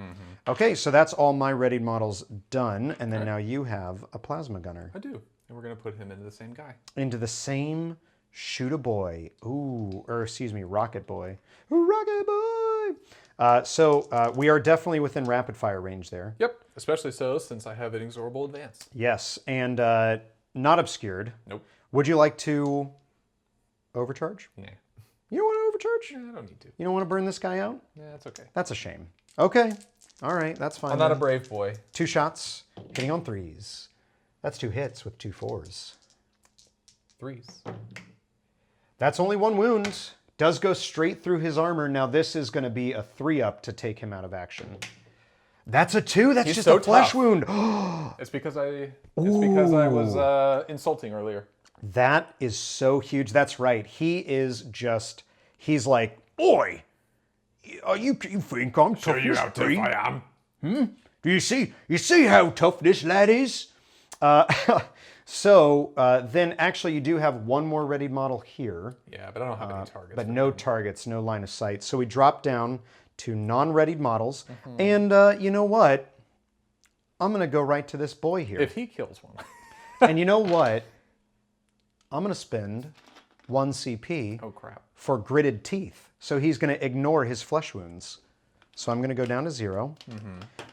Speaker 1: Okay, so that's all my readied models done. And then now you have a Plasma gunner.
Speaker 2: I do. And we're going to put him into the same guy.
Speaker 1: Into the same Shoota boy. Ooh, or excuse me, Rokkit boy. Rokkit boy! So we are definitely within rapid fire range there.
Speaker 2: Yep, especially so since I have Inexorable Advance.
Speaker 1: Yes, and not obscured.
Speaker 2: Nope.
Speaker 1: Would you like to overcharge?
Speaker 2: Nah.
Speaker 1: You don't want to overcharge?
Speaker 2: Yeah, I don't need to.
Speaker 1: You don't want to burn this guy out?
Speaker 2: Yeah, that's okay.
Speaker 1: That's a shame. Okay, all right, that's fine.
Speaker 2: I'm not a brave boy.
Speaker 1: 2 shots, hitting on 3s. That's 2 hits with 2 4s.
Speaker 2: 3s.
Speaker 1: That's only 1 wound. Does go straight through his armor. Now this is going to be a 3-up to take him out of action. That's a 2. That's just
Speaker 2: so
Speaker 1: a flesh
Speaker 2: tough.
Speaker 1: wound.
Speaker 2: It's because I was insulting earlier.
Speaker 1: That is so huge. That's right. He is just. He's like, oi, you think I'm tough?
Speaker 2: you how tough I am.
Speaker 1: Do you see? You see how tough this lad is? So then actually you do have 1 more ready model here.
Speaker 2: Yeah, but I don't have any targets.
Speaker 1: But no targets, no line of sight. So we drop down to non-readied models. And you know what? I'm going to go right to this boy here.
Speaker 2: If he kills one.
Speaker 1: And you know what? I'm going to spend 1 CP
Speaker 2: Oh, crap.
Speaker 1: for gritted teeth. So he's going to ignore his flesh wounds. So I'm going to go down to 0.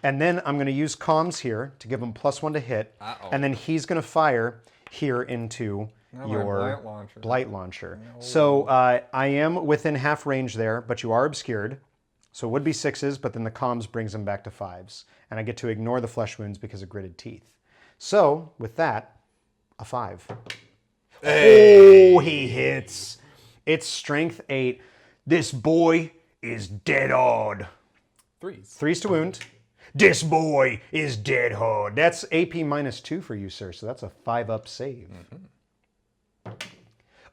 Speaker 1: And then I'm going to use comms here to give him +1 to hit. And then he's going to fire here into
Speaker 2: Not
Speaker 1: your
Speaker 2: my Launcher.
Speaker 1: Blight Launcher. So I am within half range there, but you are obscured. So it would be 6s, but then the comms brings them back to 5s. And I get to ignore the flesh wounds because of gritted teeth. So with that, a 5. Hey. Oh, he hits. It's strength 8. This boy is dead hard.
Speaker 2: 3s.
Speaker 1: 3s to wound. This boy is dead hard. That's AP -2 for you, sir. So that's a 5-up save.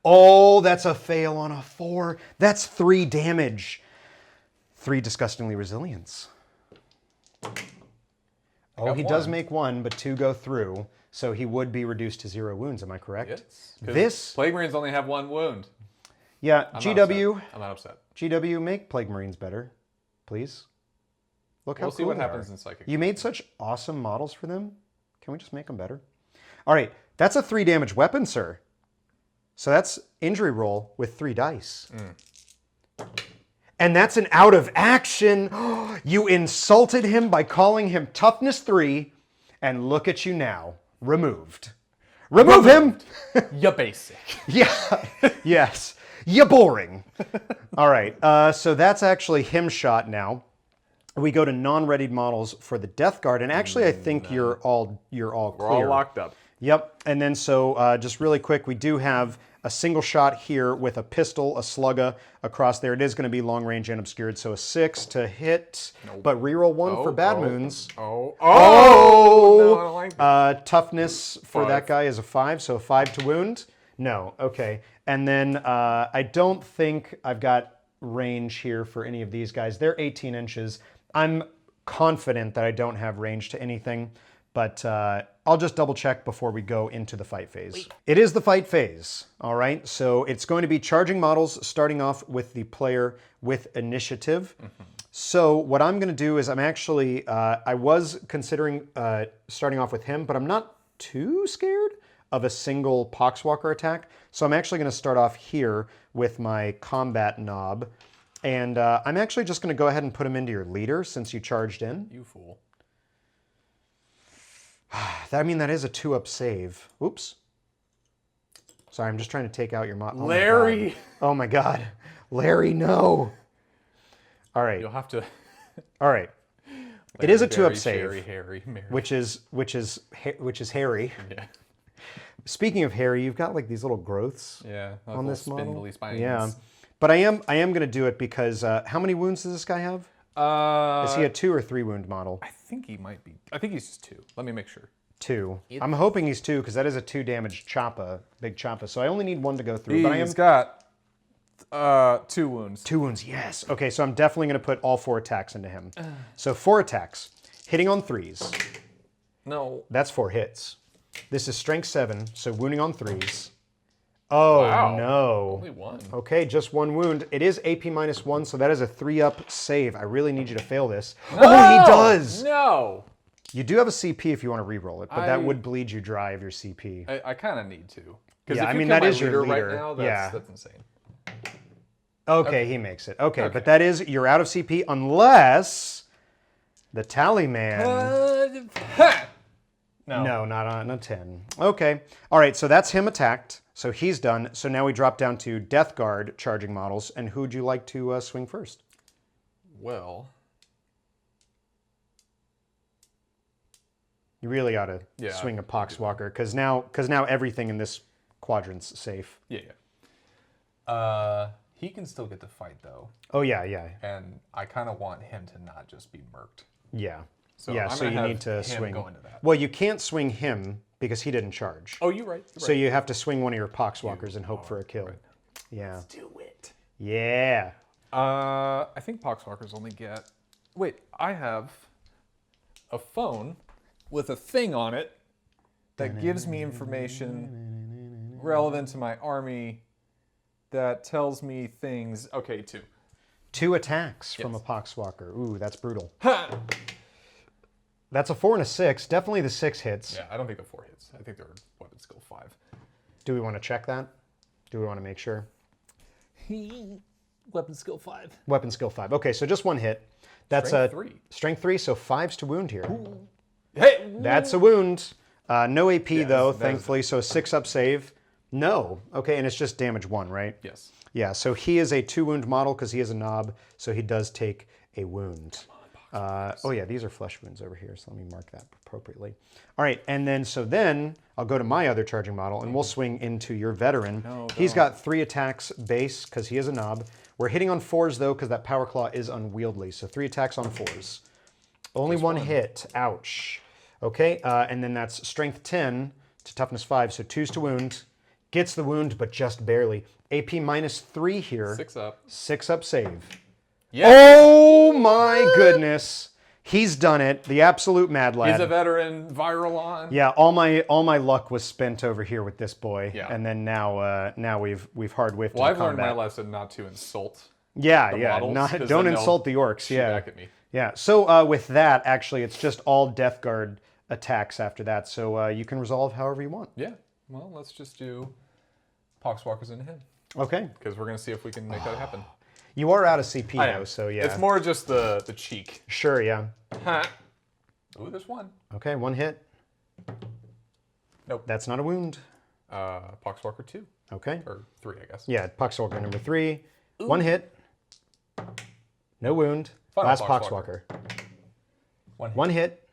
Speaker 1: Oh, that's a fail on a 4. That's 3 damage. 3 disgustingly resilience. Oh, he does make 1, but 2 go through. So he would be reduced to 0 wounds. Am I correct?
Speaker 2: Yes.
Speaker 1: This
Speaker 2: Plague Marines only have 1 wound.
Speaker 1: Yeah, GW.
Speaker 2: I'm not upset.
Speaker 1: GW, make Plague Marines better, please. Look how cool
Speaker 2: We'll see what
Speaker 1: they
Speaker 2: happens
Speaker 1: are.
Speaker 2: in Psychic.
Speaker 1: You made such awesome models for them. Can we just make them better? All right, that's a 3 damage weapon, sir. So that's injury roll with 3 dice. And that's an out of action. You insulted him by calling him toughness 3, and look at you now, removed. Remove him.
Speaker 2: You're basic.
Speaker 1: Yeah. Yes. You're boring. All right. So that's actually him shot now. We go to non-readied models for the Death Guard, and actually, I think you're all clear.
Speaker 2: We're all locked up.
Speaker 1: Yep. And then so just really quick, we do have a single shot here with a pistol, a Slugga across there. It is going to be long range and obscured, so a 6 to hit, but reroll 1 for bad moons.
Speaker 2: No, I don't like that.
Speaker 1: Toughness for
Speaker 2: 5.
Speaker 1: that guy is a 5, so a 5 to wound. No, okay. And then I don't think I've got range here for any of these guys. They're 18 inches. I'm confident that I don't have range to anything, but I'll just double check before we go into the fight phase. It is the fight phase, all right? So it's going to be charging models, starting off with the player with initiative. So what I'm going to do is I'm actually, I was considering starting off with him, but I'm not too scared of a single Poxwalker attack. So I'm actually going to start off here with my combat knob. And I'm actually just going to go ahead and put him into your leader since you charged in.
Speaker 2: You fool.
Speaker 1: I mean, that is a 2-up save. Oops. Sorry, I'm just trying to take out your mod.
Speaker 2: Larry!
Speaker 1: Oh my god. Larry, no! All right.
Speaker 2: You'll have to...
Speaker 1: All right. It is a 2-up save.
Speaker 2: Harry.
Speaker 1: Which is hairy.
Speaker 2: Yeah.
Speaker 1: Speaking of hairy, you've got like these little growths on this model.
Speaker 2: Spindly spines.
Speaker 1: Yeah. But I am going to do it because how many wounds does this guy have? Is he a 2 or 3 wound model?
Speaker 2: I think he might be. I think he's just 2. Let me make sure.
Speaker 1: 2. I'm hoping he's 2 because that is a 2 damage Choppa, big Choppa. So I only need 1 to go through. But
Speaker 2: He's got 2 wounds.
Speaker 1: 2 wounds, yes. Okay, so I'm definitely going to put all 4 attacks into him. So 4 attacks, hitting on 3s.
Speaker 2: No.
Speaker 1: That's 4 hits. This is strength 7, so wounding on 3s. Oh,
Speaker 2: wow.
Speaker 1: no.
Speaker 2: Only 1.
Speaker 1: Okay, just 1 wound. It is AP -1, so that is a 3-up save. I really need you to fail this.
Speaker 2: No!
Speaker 1: Oh, he does!
Speaker 2: No!
Speaker 1: You do have a CP if you want to re-roll it, but that would bleed you dry of your CP.
Speaker 2: I kind of need to. Because
Speaker 1: Yeah,
Speaker 2: if
Speaker 1: I
Speaker 2: you
Speaker 1: mean,
Speaker 2: kill
Speaker 1: that
Speaker 2: my
Speaker 1: is your
Speaker 2: leader
Speaker 1: leader.
Speaker 2: right now,
Speaker 1: Yeah.
Speaker 2: that's insane.
Speaker 1: Okay, he makes it. Okay, but that is, you're out of CP unless the tally man... No, not on a 10. Okay. All right, so that's him attacked. So he's done. So now we drop down to Death Guard charging models. And who'd you like to swing first?
Speaker 2: Well...
Speaker 1: You really ought to swing a Poxwalker, because now everything in this quadrant's safe.
Speaker 2: Yeah. He can still get to fight, though.
Speaker 1: Oh, yeah.
Speaker 2: And I kind of want him to not just be murked.
Speaker 1: Yeah.
Speaker 2: So
Speaker 1: so you need to swing.
Speaker 2: Go into that.
Speaker 1: Well, you can't swing him because he didn't charge.
Speaker 2: Oh, you're right.
Speaker 1: So you have to swing one of your Poxwalkers and hope for a kill. Right. Yeah.
Speaker 2: Let's do it.
Speaker 1: Yeah.
Speaker 2: I think Poxwalkers only get... Wait, I have a phone with a thing on it that gives me information relevant to my army that tells me things... Okay, 2.
Speaker 1: 2 attacks from a Poxwalker. Ooh, that's brutal. Ha! That's a 4 and a 6. Definitely the 6 hits.
Speaker 2: Yeah, I don't think the 4 hits. I think they're weapon skill 5.
Speaker 1: Do we want to check that? Do we want to make sure?
Speaker 2: Weapon skill 5.
Speaker 1: Weapon skill 5. Okay, so just 1 hit. That's
Speaker 2: Strength 3.
Speaker 1: Strength 3, so 5's to wound here.
Speaker 2: Ooh. Hey!
Speaker 1: That's a wound. No AP though,
Speaker 2: that is-
Speaker 1: thankfully, so a 6-up save. No. Okay, and it's just damage 1, right?
Speaker 2: Yes.
Speaker 1: Yeah, so he is a 2-wound model because he is a Nob, so he does take a wound. Oh yeah, these are flesh wounds over here, so let me mark that appropriately. All right, and then I'll go to my other charging model, and we'll swing into your veteran. He's got 3 attacks base because he is a Nob. We're hitting on 4s though because that Power Claw is unwieldy, so 3 attacks on 4s. Only one hit. Ouch. Okay, and then that's Strength 10 to Toughness 5, so 2s to wound. Gets the wound, but just barely. AP -3 here.
Speaker 2: 6-up.
Speaker 1: 6-up save.
Speaker 2: Yes.
Speaker 1: Oh my goodness. He's done it. The absolute mad lad.
Speaker 2: He's a veteran, viral on.
Speaker 1: Yeah, all my luck was spent over here with this boy.
Speaker 2: Yeah.
Speaker 1: And then now we've hard whiffed.
Speaker 2: Well, I've learned my lesson not to insult.
Speaker 1: Yeah,
Speaker 2: models, 'cause
Speaker 1: don't
Speaker 2: then
Speaker 1: insult the orcs.
Speaker 2: shoot
Speaker 1: Yeah.
Speaker 2: back at me.
Speaker 1: Yeah. So with that, actually, it's just all Death Guard attacks after that. So you can resolve however you want.
Speaker 2: Yeah. Well, let's just do Poxwalkers into him.
Speaker 1: Okay.
Speaker 2: Because we're going to see if we can make that happen.
Speaker 1: You are out of CP
Speaker 2: I
Speaker 1: though,
Speaker 2: am.
Speaker 1: so yeah.
Speaker 2: It's more just the cheek.
Speaker 1: Sure, yeah.
Speaker 2: Huh. Ooh, there's one.
Speaker 1: Okay, 1 hit.
Speaker 2: Nope.
Speaker 1: That's not a wound.
Speaker 2: Poxwalker 2.
Speaker 1: Okay.
Speaker 2: Or 3, I guess.
Speaker 1: Yeah, Poxwalker number 3. 1 hit. No wound.
Speaker 2: Final
Speaker 1: Last
Speaker 2: Poxwalker.
Speaker 1: Poxwalker. 1 hit.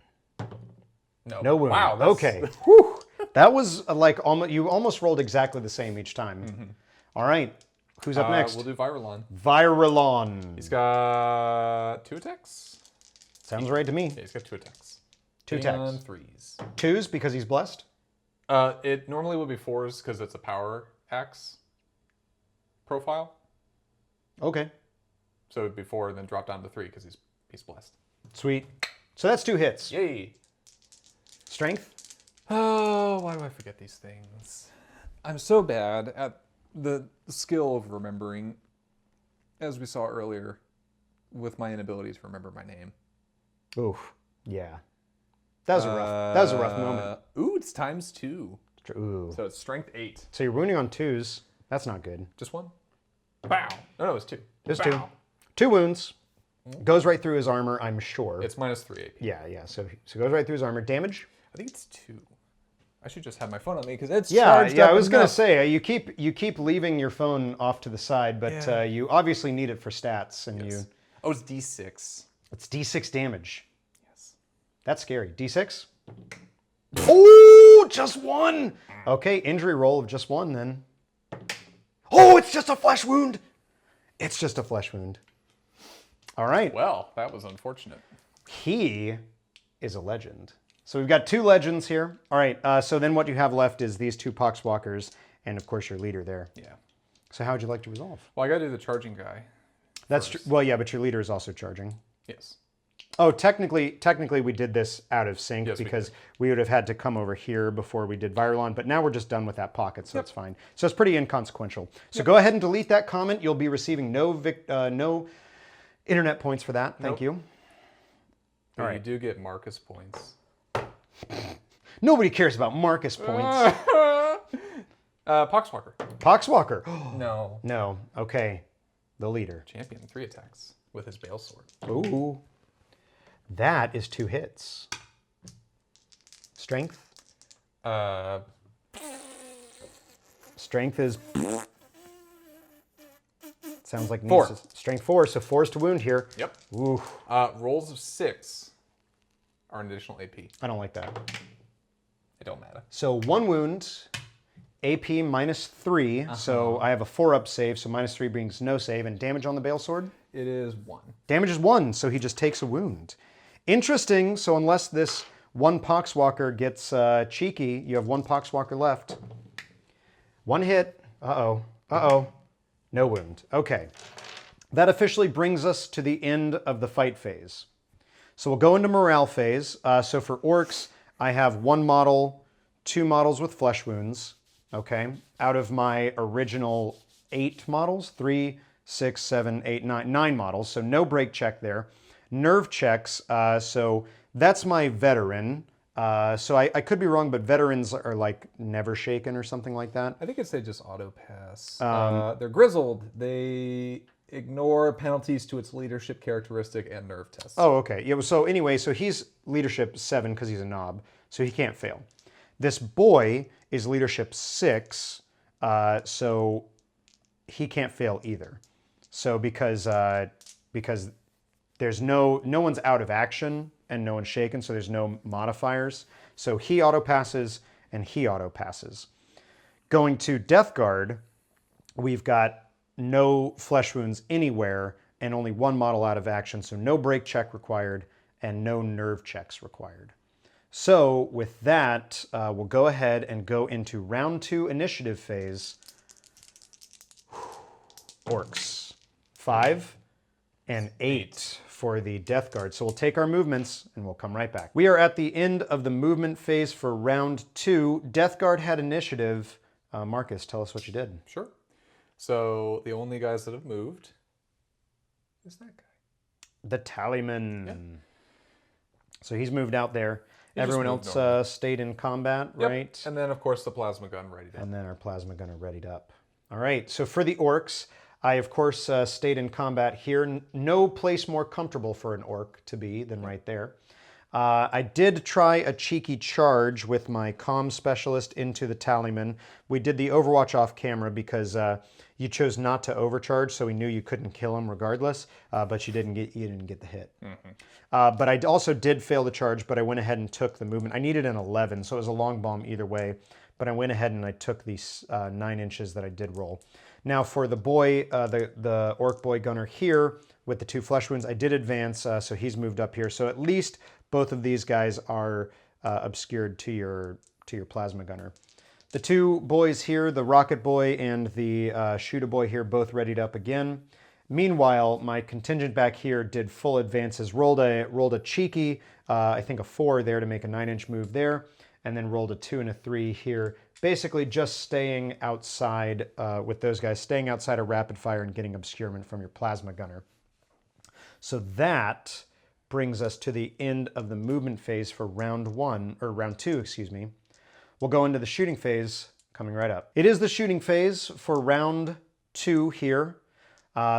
Speaker 1: No wound.
Speaker 2: Wow. That's...
Speaker 1: Okay. Whew. That was like almost, you almost rolled exactly the same each time. All right. Who's up next?
Speaker 2: We'll do Virulon.
Speaker 1: Virulon.
Speaker 2: He's got 2 attacks.
Speaker 1: Sounds right to me.
Speaker 2: Yeah, he's got 2 attacks.
Speaker 1: 2
Speaker 2: And
Speaker 1: attacks.
Speaker 2: 3s.
Speaker 1: 2s because he's blessed?
Speaker 2: It normally would be 4s because it's a power axe profile.
Speaker 1: Okay.
Speaker 2: So it'd be 4 and then drop down to 3 because he's blessed.
Speaker 1: Sweet. So that's 2 hits.
Speaker 2: Yay.
Speaker 1: Strength?
Speaker 2: Oh, why do I forget these things? I'm so bad at the skill of remembering, as we saw earlier, with my inability to remember my name.
Speaker 1: Oof. Yeah. That was a rough moment.
Speaker 2: Ooh, it's ×2.
Speaker 1: Ooh.
Speaker 2: So it's strength 8.
Speaker 1: So you're wounding on 2s. That's not good.
Speaker 2: Just 1? Bow. No, it's 2.
Speaker 1: There's 2. 2 wounds. Goes right through his armor, I'm sure.
Speaker 2: It's -3 AP.
Speaker 1: Yeah. So goes right through his armor. Damage?
Speaker 2: I think it's 2. I should just have my phone on me because it's
Speaker 1: Yeah.
Speaker 2: charged up
Speaker 1: I was gonna
Speaker 2: enough.
Speaker 1: say you keep leaving your phone off to the side, but you obviously need it for stats, and
Speaker 2: Yes. Oh, it's D6.
Speaker 1: it's D6 damage.
Speaker 2: Yes.
Speaker 1: That's scary. D6. Oh, just 1. Okay, injury roll of just 1 then. Oh, it's just a flesh wound. It's just a flesh wound. All right.
Speaker 2: Well, that was unfortunate.
Speaker 1: He is a legend. So we've got 2 legends here. All right, so then what you have left is these 2 Poxwalkers, and of course your leader there.
Speaker 2: Yeah.
Speaker 1: So how would you like to resolve?
Speaker 2: Well, I got to do the charging guy.
Speaker 1: That's true. Well, yeah, but your leader is also charging.
Speaker 2: Yes.
Speaker 1: Oh, technically we did this out of sync
Speaker 2: Yes,
Speaker 1: because we would have had to come over here before we did Virulon, but now we're just done with that pocket, so it's fine. So it's pretty inconsequential. So go ahead and delete that comment. You'll be receiving no internet points for that. Thank you.
Speaker 2: But all right. You do get Marcus points.
Speaker 1: Nobody cares about Marcus points.
Speaker 2: Poxwalker.
Speaker 1: Poxwalker.
Speaker 2: No.
Speaker 1: No. Okay. The leader.
Speaker 2: Champion, 3 attacks with his Bale Sword.
Speaker 1: Ooh. That is 2 hits. Strength? Strength is... Sounds like...
Speaker 2: 4.
Speaker 1: Strength 4, so 4's to wound here.
Speaker 2: Yep.
Speaker 1: Ooh.
Speaker 2: Rolls of 6 are an additional AP.
Speaker 1: I don't like that.
Speaker 2: It don't matter.
Speaker 1: So 1 wound, AP -3, so I have a 4-up save, so -3 brings no save, and damage on the Bale Sword?
Speaker 2: It is 1.
Speaker 1: Damage is 1, so he just takes a wound. Interesting, so unless this 1 Poxwalker gets cheeky, you have 1 Poxwalker left. 1 hit. Uh-oh. Uh-oh. No wound. Okay. That officially brings us to the end of the fight phase. So we'll go into morale phase. So for orcs, I have 1 model, 2 models with flesh wounds, okay? Out of my original 8 models, 3, 6, 7, 8, 9 models, so no break check there. Nerve checks, so that's my veteran. So I could be wrong, but veterans are like never shaken or something like that.
Speaker 2: I think it's they just auto pass. They're grizzled. They ignore penalties to its leadership characteristic and nerve tests.
Speaker 1: Oh, okay. Yeah. So anyway, so he's leadership 7 because he's a knob, so he can't fail. This boy is leadership 6, so he can't fail either. So because there's no one's out of action and no one's shaken, so there's no modifiers. So he auto passes and he auto passes. Going to Death Guard, we've got no flesh wounds anywhere and only one model out of action, so no break check required and no nerve checks required. So with that, we'll go ahead and go into round 2 initiative phase. Orks. 5 and 8 for the Death Guard. So we'll take our movements and we'll come right back. We are at the end of the movement phase for round 2. Death Guard had initiative. Marcus, tell us what you did.
Speaker 2: Sure. So the only guys that have moved is that guy.
Speaker 1: The Tallyman.
Speaker 2: Yep.
Speaker 1: So he's moved out there.
Speaker 2: He
Speaker 1: Everyone
Speaker 2: just moved
Speaker 1: else stayed in combat,
Speaker 2: Yep.
Speaker 1: right?
Speaker 2: And then, of course, the plasma gun ready to.
Speaker 1: And then our plasma gunner readied up. All right, so for the Orks, I, of course, stayed in combat here. No place more comfortable for an Ork to be than right there. I did try a cheeky charge with my comm specialist into the Tallyman. We did the Overwatch off camera because you chose not to overcharge, so we knew you couldn't kill him regardless, but you didn't get the hit. But I also did fail the charge, but I went ahead and took the movement. I needed an 11, so it was a long bomb either way, but I went ahead and I took these 9 inches that I did roll. Now for the boy, the Ork Boy gunner here with the 2 flesh wounds, I did advance, so he's moved up here. So at least both of these guys are obscured to your plasma gunner. The 2 boys here, the Rokkit Boy and the Shoota Boy here, both readied up again. Meanwhile, my contingent back here did full advances, rolled a cheeky, I think a 4 there to make a 9-inch move there, and then rolled a 2 and a 3 here, basically just staying outside with those guys, staying outside of rapid fire and getting obscurement from your plasma gunner. So that brings us to the end of the movement phase for round 2, excuse me. We'll go into the shooting phase coming right up. It is the shooting phase for round 2 here.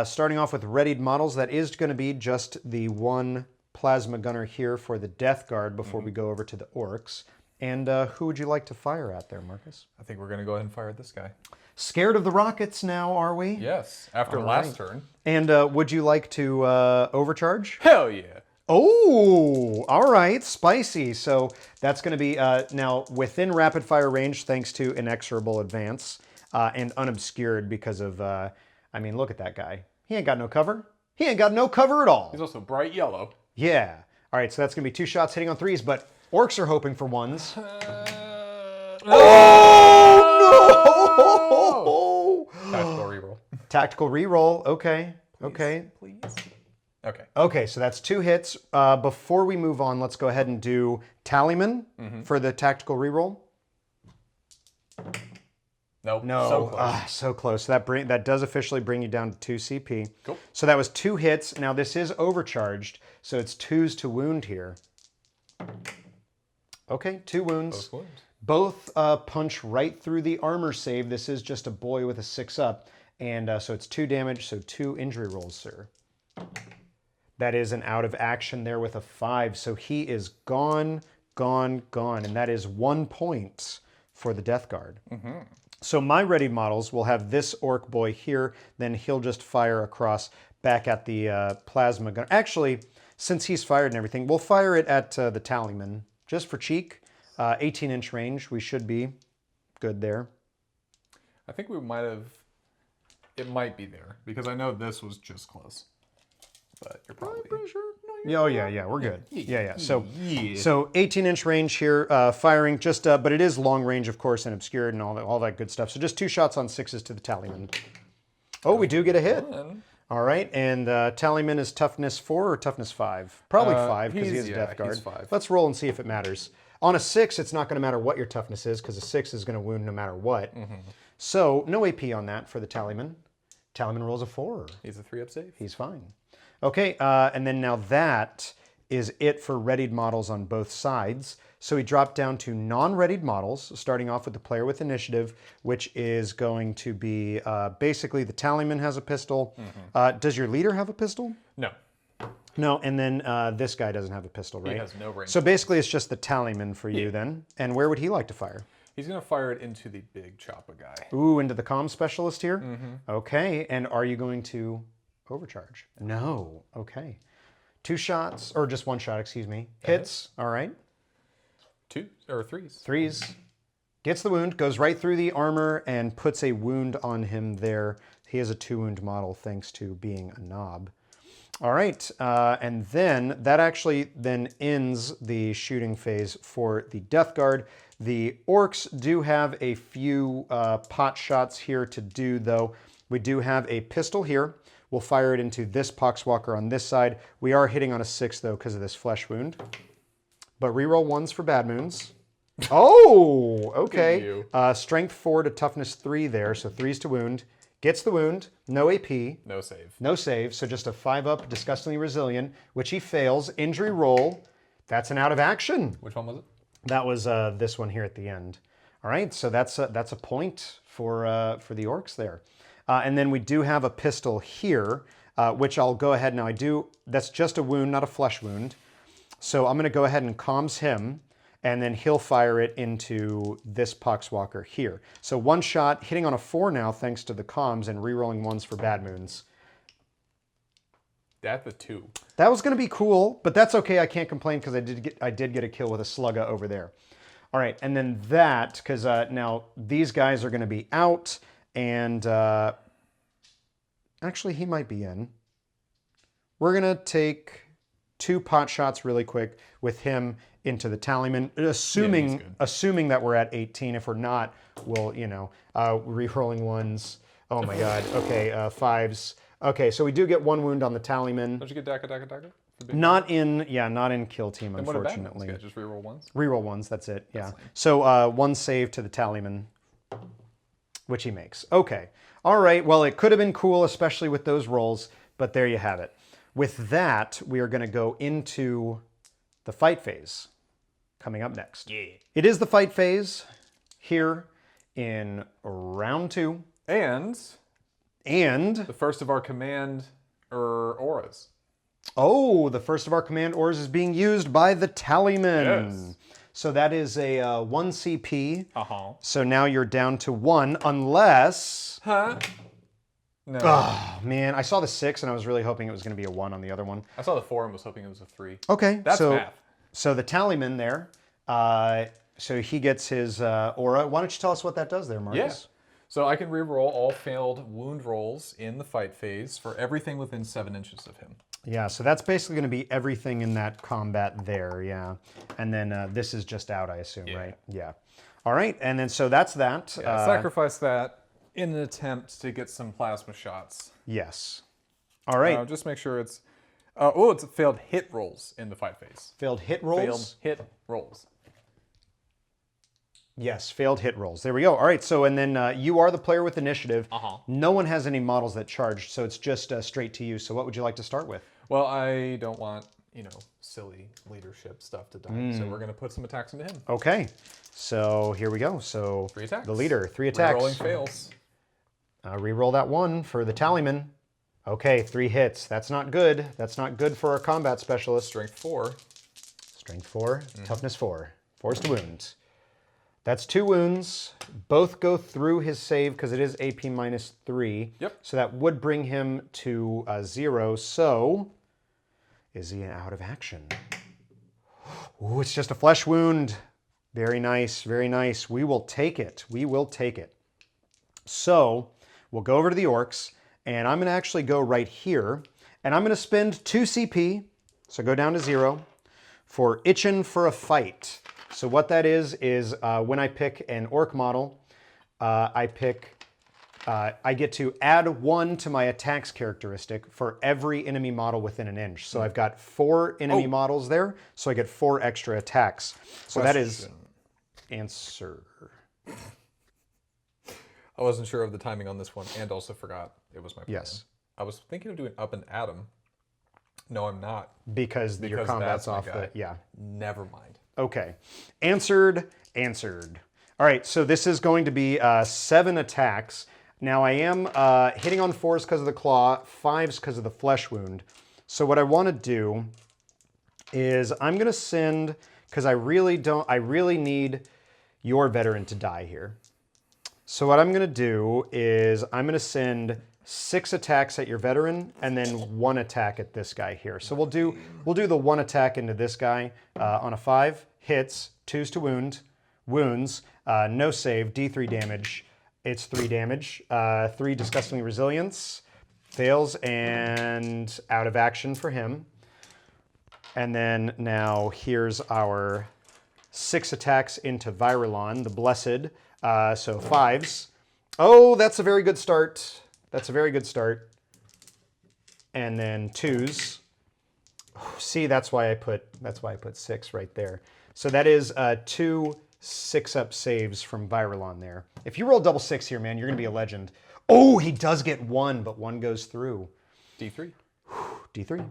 Speaker 1: Starting off with readied models, that is going to be just the 1 plasma gunner here for the Death Guard before we go over to the Orks. And who would you like to fire at there, Marcus?
Speaker 2: I think we're going to go ahead and fire at this guy.
Speaker 1: Scared of the rockets now, are we?
Speaker 2: Yes, after last turn.
Speaker 1: And would you like to overcharge?
Speaker 2: Hell yeah.
Speaker 1: Oh, all right, spicy. So that's going to be now within rapid fire range thanks to inexorable advance and unobscured because of, I mean, look at that guy. He ain't got no cover. He ain't got no cover at all.
Speaker 2: He's also bright yellow.
Speaker 1: Yeah. All right, so that's going to be 2 shots hitting on 3s, but Orks are hoping for 1s. Oh, no!
Speaker 2: Tactical reroll.
Speaker 1: Tactical reroll, okay. Okay.
Speaker 2: Please. Okay.
Speaker 1: Okay, so that's 2 hits. Before we move on, let's go ahead and do Tallyman for the tactical reroll.
Speaker 2: Nope.
Speaker 1: No,
Speaker 2: So close.
Speaker 1: so close. That does officially bring you down to 2 CP.
Speaker 2: Cool.
Speaker 1: So that was 2 hits. Now this is overcharged, so it's 2s to wound here. Okay, 2 wounds. Both punch right through the armor save. This is just a boy with a 6 up. And so it's 2 damage, so 2 injury rolls, sir. That is an out of action there with a 5. So he is gone, gone, gone. And that is 1 point for the Death Guard. So my ready models will have this Ork Boy here. Then he'll just fire across back at the plasma gun. Actually, since he's fired and everything, we'll fire it at the Tallyman just for cheek. 18-inch range. We should be good there.
Speaker 2: I think we might have... It might be there, because I know this was just close. But you're probably...
Speaker 1: pretty sure. No, yeah, we're good. Yeah. So 18-inch range here, firing just, but it is long range, of course, and obscured and all that good stuff. So just 2 shots on 6s to the Tallyman. Oh, we do get a hit. All right, and Tallyman is toughness 4 or toughness 5? Probably 5 because he has Death Guard.
Speaker 2: He's 5.
Speaker 1: Let's roll and see if it matters. On a 6, it's not going to matter what your toughness is because a 6 is going to wound no matter what. So no AP on that for the Tallyman. Tallyman rolls a 4.
Speaker 2: He's a 3-up save.
Speaker 1: He's fine. Okay, and then now that is it for readied models on both sides. So we drop down to non-readied models, starting off with the player with initiative, which is going to be basically the Tallyman has a pistol. Does your leader have a pistol?
Speaker 2: No.
Speaker 1: No, and then this guy doesn't have a pistol, right?
Speaker 2: He has no range.
Speaker 1: So basically it's just the tallyman for you then. And where would he like to fire?
Speaker 2: He's going to fire it into the big Choppa guy.
Speaker 1: Ooh, into the comm specialist here? Okay, and are you going to overcharge? No, okay. 2 shots, or just 1 shot, excuse me. Hits, all right.
Speaker 2: 2 or 3s.
Speaker 1: 3s. Gets the wound, goes right through the armor, and puts a wound on him there. He has a 2-wound model thanks to being a knob. All right, and then that actually then ends the shooting phase for the Death Guard. The Orks do have a few pot shots here to do, though. We do have a pistol here. We'll fire it into this Poxwalker on this side. We are hitting on a 6, though, because of this flesh wound. But reroll 1s for bad moons. Oh, okay. Strength 4 to toughness 3 there, so 3s to wound. Gets the wound, no AP.
Speaker 2: No save.
Speaker 1: No save, so just a 5-up, disgustingly resilient, which he fails. Injury roll, that's an out of action.
Speaker 2: Which one was it?
Speaker 1: That was this one here at the end. All right, so that's a point for the Orks there. And then we do have a pistol here, which I'll go ahead now. That's just a wound, not a flesh wound. So I'm gonna go ahead and comms him, and then he'll fire it into this Poxwalker here. So 1 shot, hitting on a 4 now thanks to the comms and rerolling 1s for bad moons.
Speaker 2: That's a 2.
Speaker 1: That was going to be cool, but that's okay. I can't complain because I did get a kill with a Slugga over there. All right, and then that, because now these guys are going to be out, and actually he might be in. We're going to take 2 pot shots really quick with him into the tallyman, assuming that we're at 18. If we're not, we'll, re-rolling 1s. Oh my God. Okay, 5s. Okay, so we do get 1 wound on the tallyman.
Speaker 2: Don't you get Daka?
Speaker 1: Not in kill team,
Speaker 2: and
Speaker 1: unfortunately.
Speaker 2: What just reroll 1s?
Speaker 1: Reroll 1s, that's it, yeah. So 1 save to the tallyman, which he makes. Okay, all right, well, it could have been cool, especially with those rolls, but there you have it. With that, we are gonna go into the fight phase coming up next. Yeah. It is the fight phase here in round 2.
Speaker 2: And the first of our command auras.
Speaker 1: Oh, the first of our command auras is being used by the tallyman.
Speaker 2: Yes.
Speaker 1: So that is a 1 CP. So now you're down to 1, unless...
Speaker 2: Huh? No.
Speaker 1: Oh, man. I saw the 6, and I was really hoping it was going to be a 1 on the other one.
Speaker 2: I saw the 4 and was hoping it was a 3.
Speaker 1: Okay.
Speaker 2: That's math.
Speaker 1: So the tallyman there, so he gets his aura. Why don't you tell us what that does there, Marcus?
Speaker 2: Yeah. So I can reroll all failed wound rolls in the fight phase for everything within 7 inches of him.
Speaker 1: Yeah, so that's basically going to be everything in that combat there, yeah. And then this is just out, I assume, right? Yeah. All right, and then so that's that.
Speaker 2: Yeah, sacrifice that in an attempt to get some plasma shots.
Speaker 1: Yes. All right.
Speaker 2: Just make sure it's... it's failed hit rolls in the fight phase.
Speaker 1: Failed hit rolls?
Speaker 2: Failed hit rolls.
Speaker 1: Yes, failed hit rolls. There we go. All right, so and then you are the player with initiative. No one has any models that charged, so it's just straight to you. So what would you like to start with?
Speaker 2: Well, I don't want, silly leadership stuff to die, so we're going to put some attacks into him.
Speaker 1: Okay, so here we go. So
Speaker 2: 3 attacks.
Speaker 1: The leader, 3 attacks.
Speaker 2: Rerolling fails.
Speaker 1: Reroll that 1 for the tallyman. Okay, 3 hits. That's not good. That's not good for a combat specialist.
Speaker 2: Strength 4.
Speaker 1: Strength 4, toughness 4. Force to wound. That's 2 wounds. Both go through his save because it is AP minus 3.
Speaker 2: Yep.
Speaker 1: So that would bring him to 0. So, is he out of action? Ooh, it's just a flesh wound. Very nice, very nice. We will take it. We will take it. So, we'll go over to the Orks, and I'm going to actually go right here, and I'm going to spend 2 CP, so go down to 0, for Itchin' for a Fight. So what that is when I pick an Ork model, I get to add 1 to my attacks characteristic for every enemy model within an inch. So I've got 4 enemy models there, so I get 4 extra attacks. So that is answer.
Speaker 2: I wasn't sure of the timing on this one, and also forgot it was my plan.
Speaker 1: Yes.
Speaker 2: I was thinking of doing up and Adam. No, I'm not.
Speaker 1: Because your combat's off the... Yeah.
Speaker 2: Never mind.
Speaker 1: Okay. Answered. All right, so this is going to be 7 attacks. Now I am hitting on 4s because of the claw, 5s because of the flesh wound. So what I want to do is I'm going to send, because I really need your veteran to die here. So what I'm going to do is I'm going to send 6 attacks at your veteran and then 1 attack at this guy here. So we'll do the 1 attack into this guy on a 5. Hits, 2s to wounds, no save, D3 damage. It's 3 damage, 3 disgustingly resilience, fails, and out of action for him. And then now here's our 6 attacks into Virulon, the Blessed. So 5s. Oh, that's a very good start. That's a very good start. And then 2s. See, that's why I put 6 right there. So that is 2 6-up saves from Virulon there. If you roll double 6 here, man, you're gonna be a legend. Oh, he does get 1, but 1 goes through.
Speaker 2: D3.
Speaker 1: D3.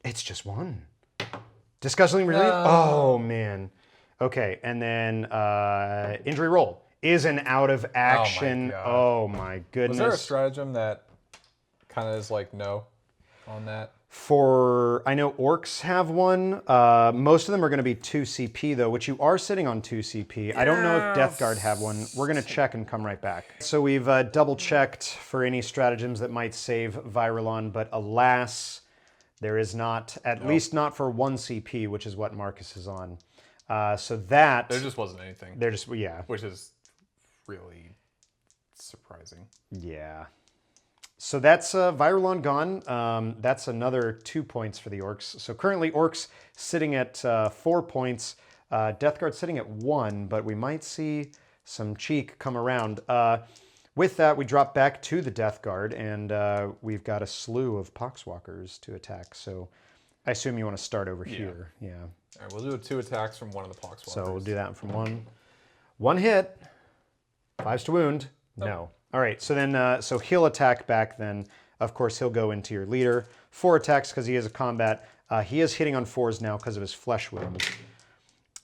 Speaker 1: It's just 1. Disgustingly resilient. Oh man. Okay, and then injury roll is an out of action. Oh my goodness.
Speaker 2: Was there a stratagem that kind of is like no on that?
Speaker 1: I know Orks have one. Most of them are going to be 2 CP though, which you are sitting on 2 CP. Yes. I don't know if Death Guard have one. We're going to check and come right back. So we've double checked for any stratagems that might save Virulon, but alas, there is not, at least not for 1 CP, which is what Marcus is on. So that...
Speaker 2: There just wasn't anything.
Speaker 1: There just, yeah.
Speaker 2: Which is really surprising.
Speaker 1: Yeah. So that's Virulon gone. That's another 2 points for the Orks. So currently Orks sitting at 4 points. Death Guard sitting at 1, but we might see some cheek come around. With that, we drop back to the Death Guard, and we've got a slew of Poxwalkers to attack. So I assume you want to start over here. Yeah.
Speaker 2: All right, we'll do 2 attacks from one of the Poxwalkers.
Speaker 1: So we'll do that from 1. 1 hit. 5s to wound. Nope. No. All right, so then, so he'll attack back then. Of course, he'll go into your leader. 4 attacks because he is a combat. He is hitting on 4s now because of his flesh wounds.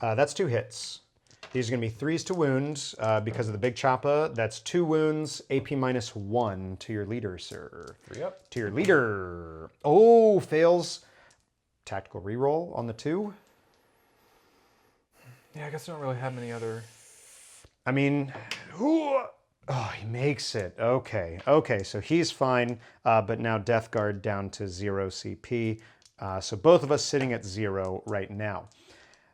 Speaker 1: That's 2 hits. These are going to be 3s to wounds because of the big Choppa. That's 2 wounds, AP -1 to your leader, sir.
Speaker 2: 3 up.
Speaker 1: To your leader. Oh, fails. Tactical reroll on the 2.
Speaker 2: Yeah, I guess I don't really have many other...
Speaker 1: I mean, oh, he makes it. Okay, okay, so he's fine, but now Death Guard down to 0 CP. So both of us sitting at 0 right now.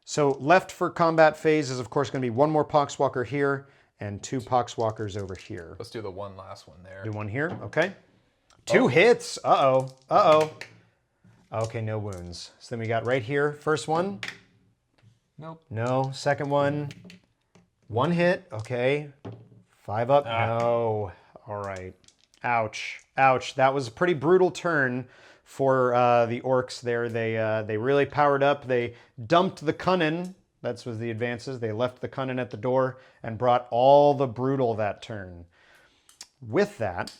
Speaker 1: So left for combat phase is, of course, going to be 1 more Poxwalker here and 2 Poxwalkers over here.
Speaker 2: Let's do the one last one there.
Speaker 1: Do 1 here, okay. 2 hits. Uh-oh, uh-oh. Okay, no wounds. So then we got right here, first one.
Speaker 2: Nope.
Speaker 1: No, second one. 1 hit, okay. 5 up, no. All right. Ouch, ouch. That was a pretty brutal turn for the Orks there. They really powered up. They dumped the Cunnin. That was the advances. They left the Cunnin at the door and brought all the brutal that turn. With that,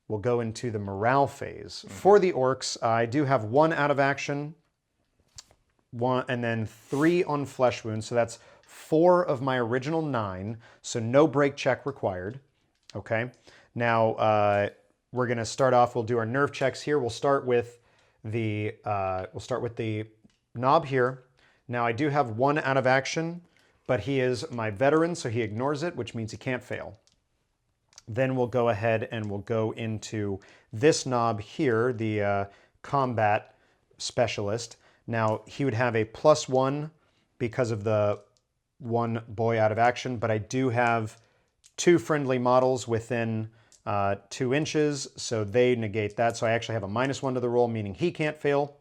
Speaker 1: we'll go into the morale phase. For the Orks, I do have 1 out of action, 1, and then 3 on flesh wounds. So that's 4 of my original 9. So no break check required. Okay. Now we're going to start off. We'll do our nerve checks here. We'll start with the knob here. Now I do have 1 out of action, but he is my veteran, so he ignores it, which means he can't fail. Then we'll go ahead and we'll go into this knob here, the combat specialist. Now he would have a +1 because of the 1 boy out of action, but I do have 2 friendly models within 2 inches, so they negate that. So I actually have a -1 to the roll, meaning he can't fail.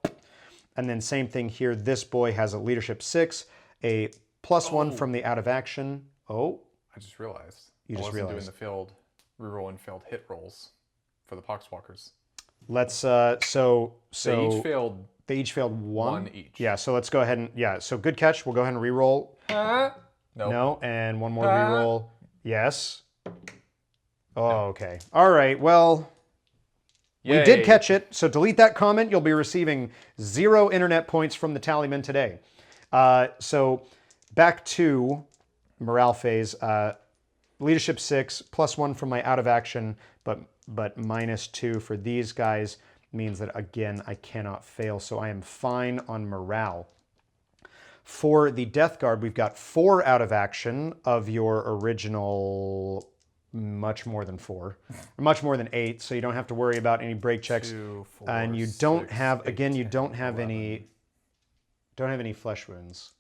Speaker 1: And then same thing here. This boy has a leadership 6, a +1 from the out of action. Oh,
Speaker 2: I just realized.
Speaker 1: You just
Speaker 2: wasn't
Speaker 1: realized.
Speaker 2: doing the failed reroll and failed hit rolls for the Poxwalkers.
Speaker 1: Let's They each failed 1.
Speaker 2: 1 each.
Speaker 1: Yeah, so let's go ahead and so good catch. We'll go ahead and reroll.
Speaker 2: Nope.
Speaker 1: No, and 1 more reroll. Yes. Oh, okay. All right. Well,
Speaker 2: Yay.
Speaker 1: we did catch it. So delete that comment. You'll be receiving 0 internet points from the tallyman today. So back to morale phase. Leadership 6, +1 from my out of action, but -2 for these guys. means that, again, I cannot fail. So I am fine on morale. For the Death Guard, we've got 4 out of action of your original, much more than 4, much more than 8. So you don't have to worry about any break checks.
Speaker 2: 2, 4,
Speaker 1: and you don't
Speaker 2: 6,
Speaker 1: have,
Speaker 2: 8,
Speaker 1: again, you
Speaker 2: 10,
Speaker 1: don't have
Speaker 2: 11.
Speaker 1: any flesh wounds.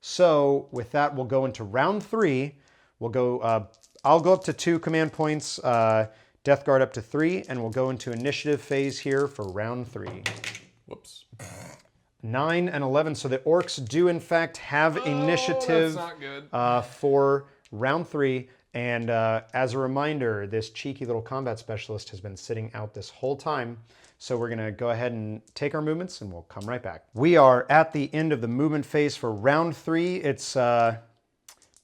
Speaker 1: So with that, we'll go into round 3. We'll go, I'll go up to 2 command points, Death Guard up to 3, and we'll go into initiative phase here for round 3.
Speaker 2: Whoops.
Speaker 1: 9 and 11. So the Orks do in fact have initiative
Speaker 2: that's not good.
Speaker 1: for round 3. And as a reminder, this cheeky little combat specialist has been sitting out this whole time. So we're gonna go ahead and take our movements and we'll come right back. We are at the end of the movement phase for round 3. It's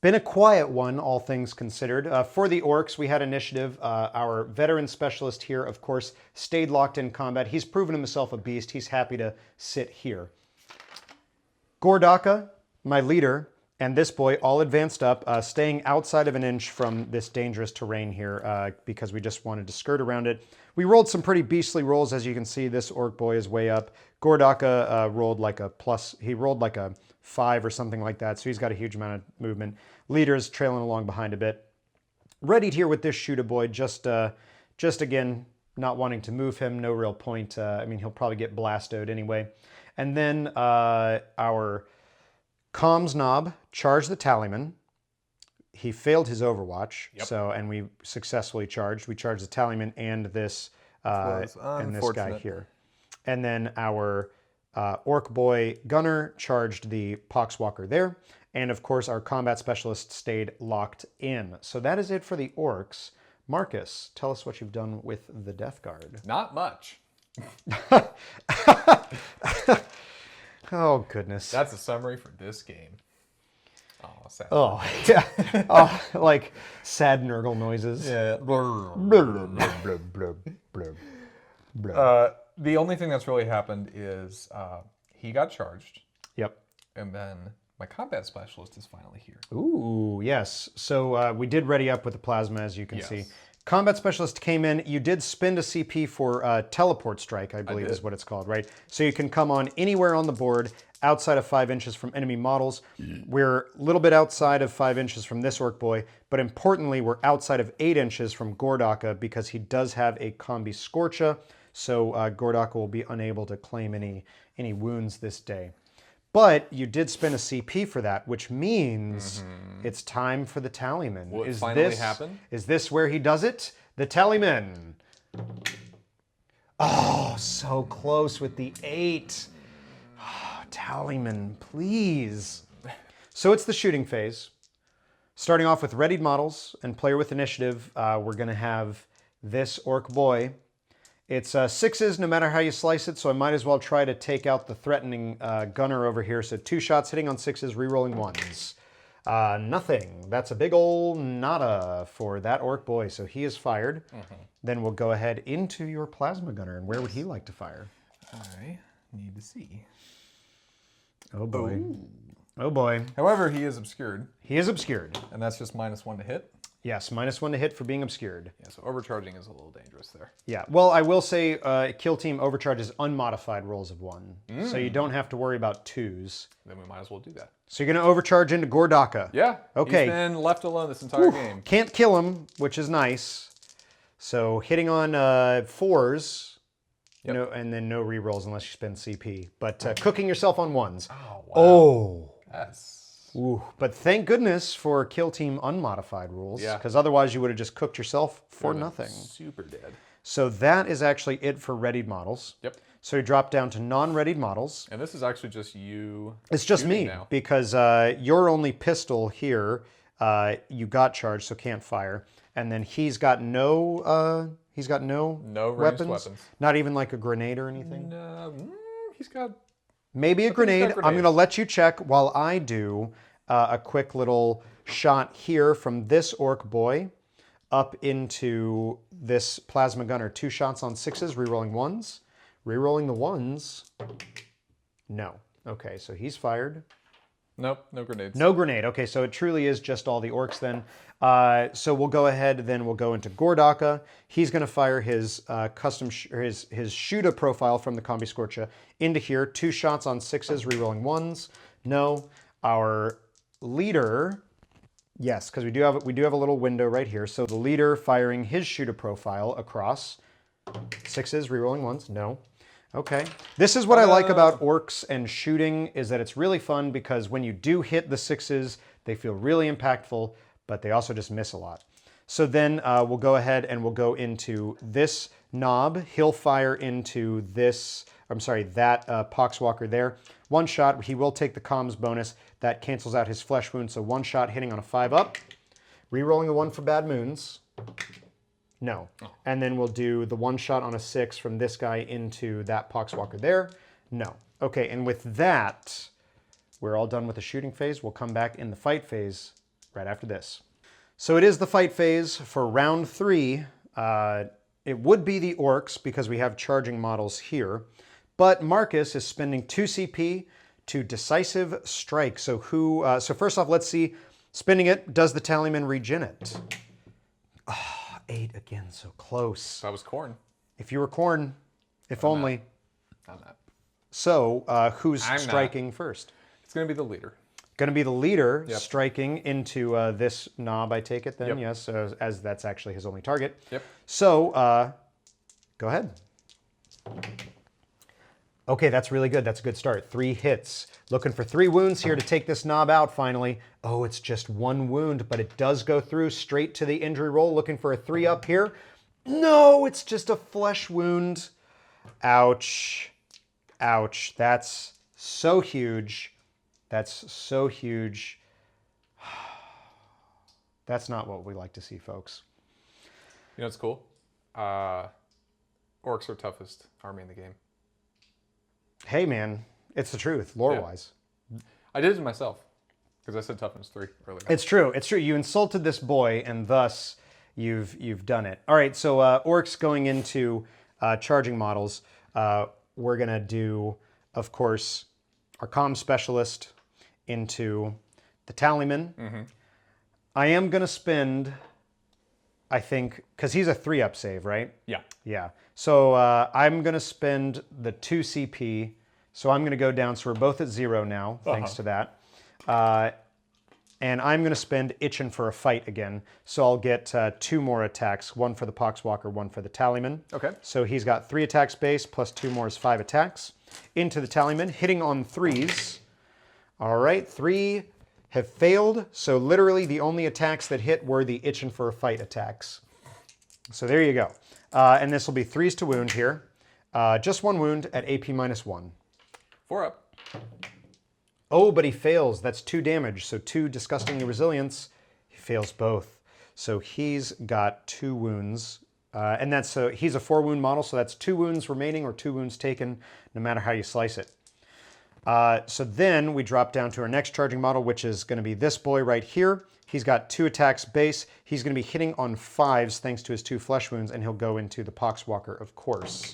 Speaker 1: been a quiet one, all things considered. For the Orks, we had initiative. Our veteran specialist here, of course, stayed locked in combat. He's proven himself a beast. He's happy to sit here. Gordaka, my leader, and this boy all advanced up, staying outside of an inch from this dangerous terrain here because we just wanted to skirt around it. We rolled some pretty beastly rolls. As you can see, this Ork boy is way up. Gordaka rolled like a plus. He rolled like a 5 or something like that, so he's got a huge amount of movement. Leader's trailing along behind a bit. Readied here with this Shoota boy, just again, not wanting to move him, no real point. I mean, he'll probably get blastoed anyway. And then our comms knob charged the tallyman. He failed his overwatch, and we successfully charged. We charged the tallyman and this guy here. And then our Ork boy gunner charged the poxwalker there. And of course, our combat specialist stayed locked in. So that is it for the Orks. Marcus, tell us what you've done with the Death Guard.
Speaker 2: Not much.
Speaker 1: Oh, goodness.
Speaker 2: That's a summary for this game. Oh, sad.
Speaker 1: Oh, yeah. Oh, like sad Nurgle noises.
Speaker 2: Yeah. The only thing that's really happened is he got charged.
Speaker 1: Yep.
Speaker 2: And then my combat specialist is finally here.
Speaker 1: Ooh, yes. So we did ready up with the plasma, as you can see. Combat specialist came in. You did spend a CP for teleport strike, I believe is what it's called, right? So you can come on anywhere on the board outside of 5 inches from enemy models. We're a little bit outside of 5 inches from this Ork boy, but importantly, we're outside of 8 inches from Gordaka because he does have a Kombi Skorcha. So Gordaka will be unable to claim any wounds this day. But you did spend a CP for that, which means it's time for the tallyman.
Speaker 2: Will it finally happen?
Speaker 1: Is this where he does it? The tallyman. Oh, so close with the 8. Oh, tallyman, please. So it's the shooting phase. Starting off with readied models and player with initiative, we're going to have this Ork boy. It's 6s no matter how you slice it, so I might as well try to take out the threatening gunner over here. So 2 shots hitting on 6s, re-rolling 1s. Nothing. That's a big ol' nada for that Ork boy, so he is fired. Then we'll go ahead into your plasma gunner, and where would he like to fire?
Speaker 2: I need to see.
Speaker 1: Oh boy. Ooh. Oh boy.
Speaker 2: However, he is obscured.
Speaker 1: He is obscured.
Speaker 2: And that's just -1 to hit.
Speaker 1: Yes, -1 to hit for being obscured.
Speaker 2: Yeah, so overcharging is a little dangerous there.
Speaker 1: Yeah, well, I will say Kill Team overcharges unmodified rolls of 1. So you don't have to worry about 2s.
Speaker 2: Then we might as well do that.
Speaker 1: So you're going to overcharge into Gordaka.
Speaker 2: Yeah.
Speaker 1: Okay.
Speaker 2: He's been left alone this entire game.
Speaker 1: Can't kill him, which is nice. So hitting on 4s, and then no rerolls unless you spend CP. But cooking yourself on 1s.
Speaker 2: Oh, wow.
Speaker 1: Oh.
Speaker 2: Yes.
Speaker 1: Ooh, but thank goodness for Kill Team unmodified rules,
Speaker 2: Yeah.
Speaker 1: because otherwise you would have just cooked yourself for nothing.
Speaker 2: Super dead.
Speaker 1: So that is actually it for readied models.
Speaker 2: Yep.
Speaker 1: So you drop down to non-readied models.
Speaker 2: And this is actually just you.
Speaker 1: It's just me
Speaker 2: now.
Speaker 1: because your only pistol here, you got charged, so can't fire, and then he's got no weapons. Not even like a grenade or anything.
Speaker 2: No, he's got.
Speaker 1: Maybe a grenade. I'm going to let you check while I do a quick little shot here from this Ork boy up into this plasma gunner. 2 shots on 6s, rerolling 1s. Rerolling the 1s. No. Okay, so he's fired.
Speaker 2: Nope, no grenades.
Speaker 1: No grenade. Okay, so it truly is just all the orcs then. So we'll go ahead, then we'll go into Gordaka. He's going to fire his his Shoota profile from the Kombi-Skorcha into here. 2 shots on 6s, rerolling 1s. No. Our leader, yes, because we do have a little window right here. So the leader firing his Shoota profile across 6s, rerolling 1s. No. Okay. This is what I like about orcs and shooting, is that it's really fun because when you do hit the 6s, they feel really impactful, but they also just miss a lot. So then we'll go ahead and we'll go into this knob. He'll fire into this, that Poxwalker there. 1 shot, he will take the comms bonus. That cancels out his flesh wound, so 1 shot hitting on a 5 up. Rerolling a 1 for bad moons. No. Oh. And then we'll do the 1 shot on a 6 from this guy into that Poxwalker there. No. Okay, and with that, we're all done with the shooting phase. We'll come back in the fight phase right after this. So it is the fight phase for round 3. It would be the orcs because we have charging models here. But Marcus is spending 2 CP to decisive strike. So so first off, let's see. Spending it, does the tallyman regen it? 8 again, so close.
Speaker 2: That was corn.
Speaker 1: If you were corn, if only.
Speaker 2: I'm not.
Speaker 1: So who's striking first?
Speaker 2: It's going to be the leader.
Speaker 1: Going to be the leader striking into this knob, I take it then?
Speaker 2: Yep.
Speaker 1: Yes, as that's actually his only target.
Speaker 2: Yep.
Speaker 1: So go ahead. Okay, that's really good. That's a good start. 3 hits. Looking for 3 wounds here to take this knob out finally. Oh, it's just 1 wound, but it does go through straight to the injury roll. Looking for a 3 up here. No, it's just a flesh wound. Ouch. Ouch. That's so huge. That's so huge. That's not what we like to see, folks.
Speaker 2: You know what's cool? Orcs are toughest army in the game.
Speaker 1: Hey, man. It's the truth, lore-wise.
Speaker 2: Yeah. I did it to myself, because I said toughness 3 earlier.
Speaker 1: It's true. It's true. You insulted this boy, and thus you've done it. All right, so orcs going into charging models. We're going to do, of course, our comm specialist into the tallyman. Mm-hmm. I am going to spend, I think, because he's a 3-up save, right?
Speaker 2: Yeah.
Speaker 1: Yeah. So I'm going to spend the 2 CP. So I'm going to go down. So we're both at 0 now, thanks to that. And I'm going to spend itching for a fight again. So I'll get 2 more attacks, 1 for the Poxwalker, 1 for the tallyman.
Speaker 2: Okay.
Speaker 1: So he's got 3 attacks base, plus 2 more is 5 attacks. Into the tallyman, hitting on 3s. All right, 3 have failed. So literally the only attacks that hit were the itching for a fight attacks. So there you go. And this will be 3s to wound here. Just 1 wound at AP -1.
Speaker 2: 4 up.
Speaker 1: Oh, but he fails. That's 2 damage. So 2 disgustingly resilience. He fails both. So he's got 2 wounds. And that's he's a 4-wound model, so that's 2 wounds remaining or 2 wounds taken, no matter how you slice it. So then we drop down to our next charging model, which is going to be this boy right here. He's got 2 attacks base. He's going to be hitting on 5s thanks to his 2 flesh wounds, and he'll go into the Poxwalker, of course.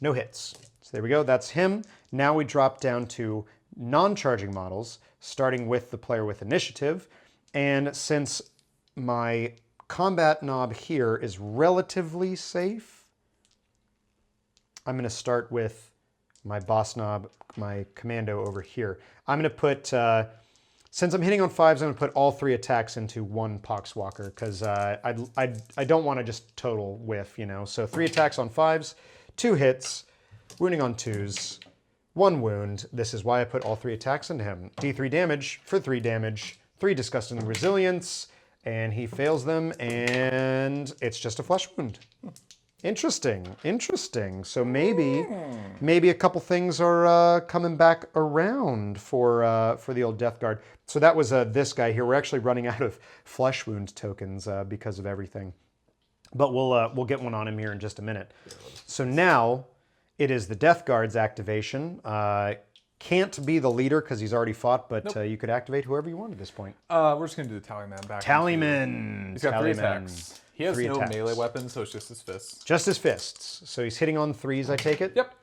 Speaker 1: No hits. So there we go. That's him. Now we drop down to non-charging models, starting with the player with initiative. And since my combat knob here is relatively safe, I'm going to start with my boss knob, my Kommando over here. I'm going to put, since I'm hitting on 5s, I'm going to put all 3 attacks into 1 Poxwalker, because I don't want to just total whiff, you know. So 3 attacks on 5s, 2 hits, wounding on 2s, 1 wound. This is why I put all 3 attacks into him. D3 damage for 3 damage, 3 disgusting resilience, and he fails them, and it's just a flesh wound. Interesting, interesting. So maybe a couple things are coming back around for the old Death Guard. So that was this guy here. We're actually running out of flesh wound tokens because of everything, but we'll get one on him here in just a minute. So now it is the Death Guard's activation. Can't be the leader because he's already fought, but nope. You could activate whoever you want at this point.
Speaker 2: We're just going to do the Tallyman back.
Speaker 1: Tallyman!
Speaker 2: He's got 3 attacks. He has no melee weapons, so it's just his fists.
Speaker 1: Just his fists. So he's hitting on 3s, I take it?
Speaker 2: Yep.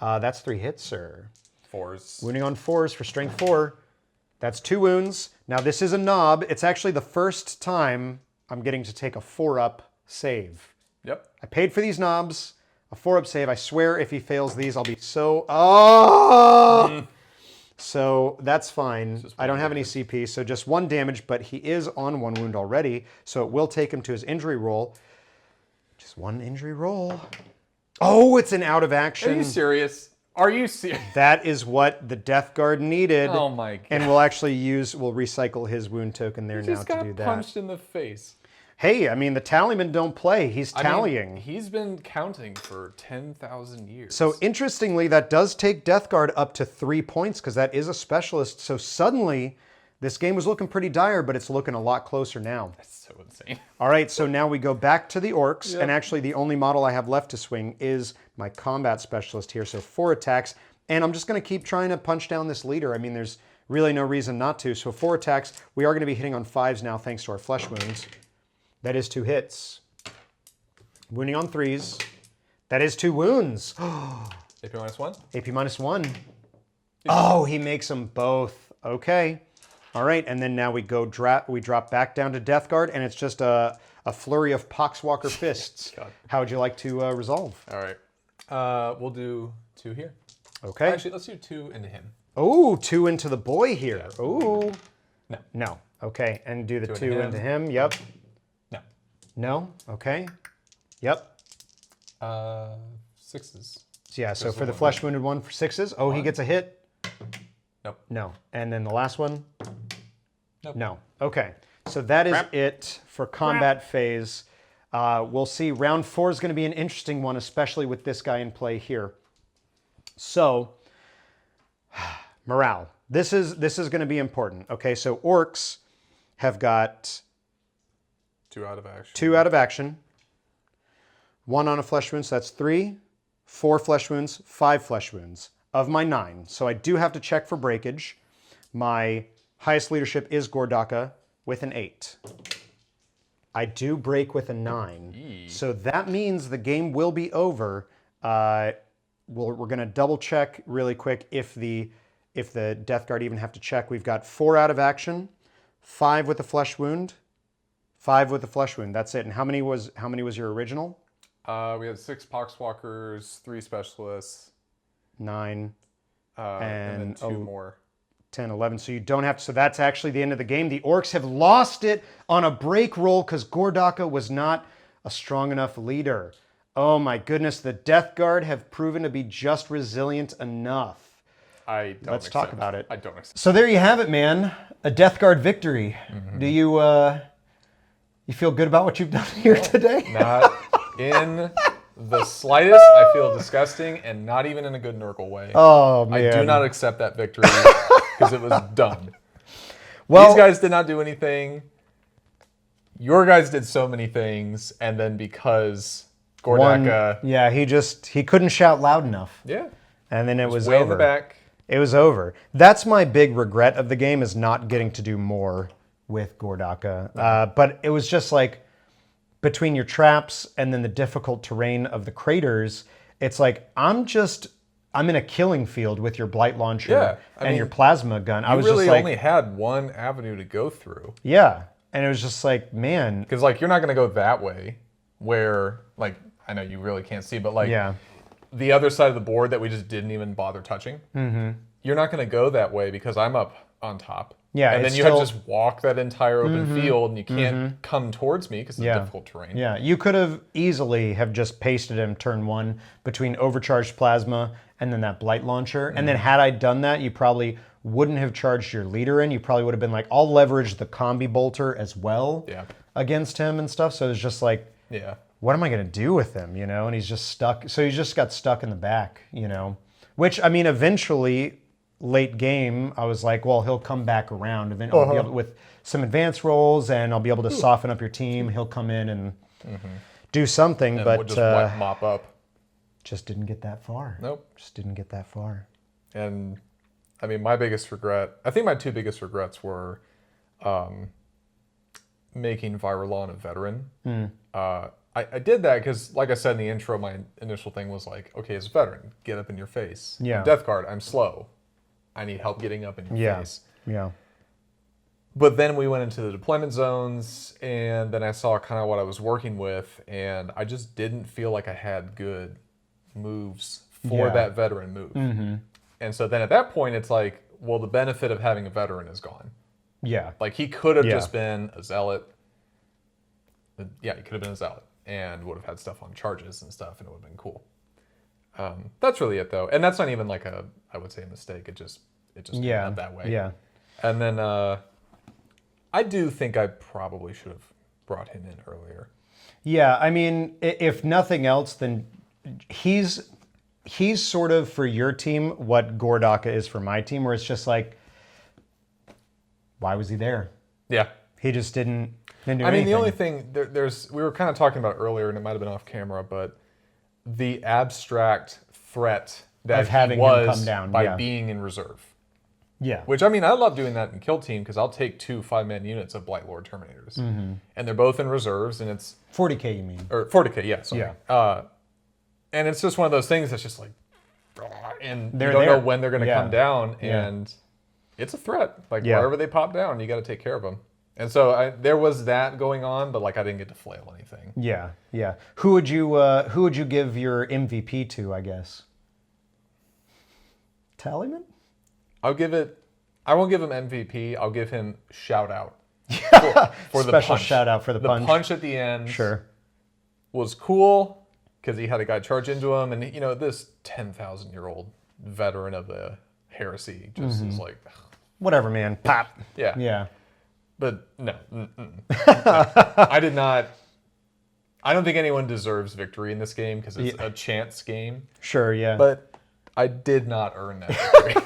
Speaker 1: That's 3 hits, sir.
Speaker 2: 4s.
Speaker 1: Wounding on 4s for strength 4. That's 2 wounds. Now this is a Nob. It's actually the first time I'm getting to take a 4-up save.
Speaker 2: Yep.
Speaker 1: I paid for these Nobs. A 4-up save. I swear if he fails these, I'll be so... Oh! So that's fine. I don't have any CP, so just 1 damage, but he is on 1 wound already, so it will take him to his injury roll. Just 1 injury roll. Oh, it's an out of action.
Speaker 2: Are you serious? Are you serious?
Speaker 1: That is what the Death Guard needed.
Speaker 2: Oh my god.
Speaker 1: And we'll actually we'll recycle his wound token there now to do that.
Speaker 2: He just got punched in the face.
Speaker 1: Hey, I mean, the tallymen don't play. He's tallying.
Speaker 2: He's been counting for 10,000 years.
Speaker 1: So interestingly, that does take Death Guard up to 3 points because that is a specialist. So suddenly, this game was looking pretty dire, but it's looking a lot closer now.
Speaker 2: That's so insane.
Speaker 1: All right, so now we go back to the Orks, and actually the only model I have left to swing is my combat specialist here. So 4 attacks, and I'm just going to keep trying to punch down this leader. I mean, there's really no reason not to. So 4 attacks. We are going to be hitting on 5s now thanks to our flesh wounds. That is 2 hits. Wounding on 3s. That is 2 wounds.
Speaker 2: AP -1?
Speaker 1: AP -1. Oh, he makes them both. Okay. All right, and then now we drop back down to Death Guard, and it's just a flurry of Poxwalker fists. How would you like to resolve?
Speaker 2: All right. We'll do 2 here.
Speaker 1: Okay.
Speaker 2: Actually, let's do 2 into him.
Speaker 1: Oh, 2 into the boy here.
Speaker 2: Yeah.
Speaker 1: Ooh.
Speaker 2: No.
Speaker 1: No. Okay, and do the 2 into him. Yep.
Speaker 2: No.
Speaker 1: No. Okay. Yep.
Speaker 2: 6s.
Speaker 1: Yeah, so for the flesh wounded one for 6s. Oh, he gets a hit.
Speaker 2: Nope.
Speaker 1: No. And then the last one?
Speaker 2: Nope.
Speaker 1: No. Okay. So that is it for combat phase. We'll see. Round 4 is going to be an interesting one, especially with this guy in play here. So, morale. This is going to be important. Okay, so Orks have got
Speaker 2: 2 out of action.
Speaker 1: 2 out of action. 1 on a flesh wound, so that's 3. 4 flesh wounds, 5 flesh wounds of my 9. So I do have to check for breakage. My highest leadership is Gordaka with an 8. I do break with a 9. So that means the game will be over. We're going to double check really quick if the Death Guard even have to check. We've got 4 out of action, 5 with a flesh wound, 5 with a flesh wound. That's it. And how many was your original?
Speaker 2: We had 6 Poxwalkers, 3 specialists.
Speaker 1: 9.
Speaker 2: And then 2 more.
Speaker 1: 10, 11. So you don't have to. So that's actually the end of the game. The Orks have lost it on a break roll because Gordaka was not a strong enough leader. Oh my goodness. The Death Guard have proven to be just resilient enough. Let's talk about it.
Speaker 2: I don't accept.
Speaker 1: So there you have it, man. A Death Guard victory. Do you feel good about what you've done here today?
Speaker 2: Not in the slightest. I feel disgusting, and not even in a good Nurgle way.
Speaker 1: Oh, man.
Speaker 2: I do not accept that victory because it was done.
Speaker 1: Well,
Speaker 2: these guys did not do anything. Your guys did so many things, and then because Gordaka...
Speaker 1: he couldn't shout loud enough.
Speaker 2: Yeah.
Speaker 1: And then it was
Speaker 2: way
Speaker 1: over.
Speaker 2: in the back.
Speaker 1: It was over. That's my big regret of the game, is not getting to do more with Gordaka. But it was just like, between your traps and then the difficult terrain of the craters, it's like, I'm in a killing field with your Blight Launcher and your plasma gun. I was
Speaker 2: really
Speaker 1: just like,
Speaker 2: only had one avenue to go through.
Speaker 1: Yeah. And it was just like, man.
Speaker 2: Because like, you're not going to go that way where, like, I know you really can't see, but like the other side of the board that we just didn't even bother touching, you're not going to go that way because I'm up on top.
Speaker 1: Yeah,
Speaker 2: and then you have to just walk that entire open field, and you can't come towards me because it's difficult terrain.
Speaker 1: Yeah, you could have easily have just pasted him turn 1 between overcharged plasma and then that Blight Launcher. And then had I done that, you probably wouldn't have charged your leader in. You probably would have been like, I'll leverage the Kombi-bolter as well against him and stuff. So it's just like, what am I going to do with him, you know? And he's just stuck. So he just got stuck in the back, you know? Which, I mean, eventually... late game, I was like, well, he'll come back around. And I'll be able, with some advanced rolls, and I'll be able to soften up your team. He'll come in and do something,
Speaker 2: and
Speaker 1: but
Speaker 2: we'll just mop up.
Speaker 1: Just didn't get that far.
Speaker 2: Nope.
Speaker 1: Just didn't get that far.
Speaker 2: And I mean, my biggest regret, I think my 2 biggest regrets were making Virulon a veteran. I did that because, like I said in the intro, my initial thing was like, okay, as a veteran, get up in your face.
Speaker 1: Yeah.
Speaker 2: Death Guard, I'm slow. I need help getting up in your face.
Speaker 1: Yeah.
Speaker 2: But then we went into the deployment zones, and then I saw kind of what I was working with, and I just didn't feel like I had good moves for that veteran move. And so then at that point, it's like, well, the benefit of having a veteran is gone.
Speaker 1: Yeah.
Speaker 2: Like, he could have just been a zealot. Yeah, he could have been a zealot and would have had stuff on charges and stuff, and it would have been cool. That's really it, though. And that's not even like I would say a mistake. It just ended up that way.
Speaker 1: Yeah.
Speaker 2: And then I do think I probably should have brought him in earlier.
Speaker 1: Yeah, I mean, if nothing else, then he's sort of for your team what Gordaka is for my team, where it's just like, why was he there?
Speaker 2: Yeah.
Speaker 1: He just didn't do anything.
Speaker 2: I mean, the only thing, we were kind of talking about earlier, and it might have been off camera, but the abstract threat that
Speaker 1: of having
Speaker 2: he was
Speaker 1: him come down
Speaker 2: by being in reserve.
Speaker 1: Yeah.
Speaker 2: Which, I mean, I love doing that in Kill Team because I'll take 2 5-man units of Blight Lord Terminators. And they're both in reserves, and it's...
Speaker 1: 40k, you mean?
Speaker 2: Or 40k, yeah, sorry.
Speaker 1: Yeah.
Speaker 2: And it's just one of those things that's just like... And
Speaker 1: They're
Speaker 2: you don't
Speaker 1: there.
Speaker 2: know when they're going to come down, and it's a threat. Like, wherever they pop down, you got to take care of them. And so there was that going on, but like I didn't get to flail anything.
Speaker 1: Yeah, yeah. Who would you give your MVP to, I guess? Tallyman?
Speaker 2: I won't give him MVP. I'll give him shout out for the
Speaker 1: Special
Speaker 2: punch.
Speaker 1: shout out for the punch.
Speaker 2: The punch at the end
Speaker 1: was
Speaker 2: cool because he had a guy charge into him, and this 10,000-year-old veteran of the heresy just is like,
Speaker 1: whatever, man. Pop.
Speaker 2: Yeah.
Speaker 1: Yeah.
Speaker 2: But no, I did not. I don't think anyone deserves victory in this game because it's a chance game.
Speaker 1: Sure, yeah.
Speaker 2: But I did not earn that victory.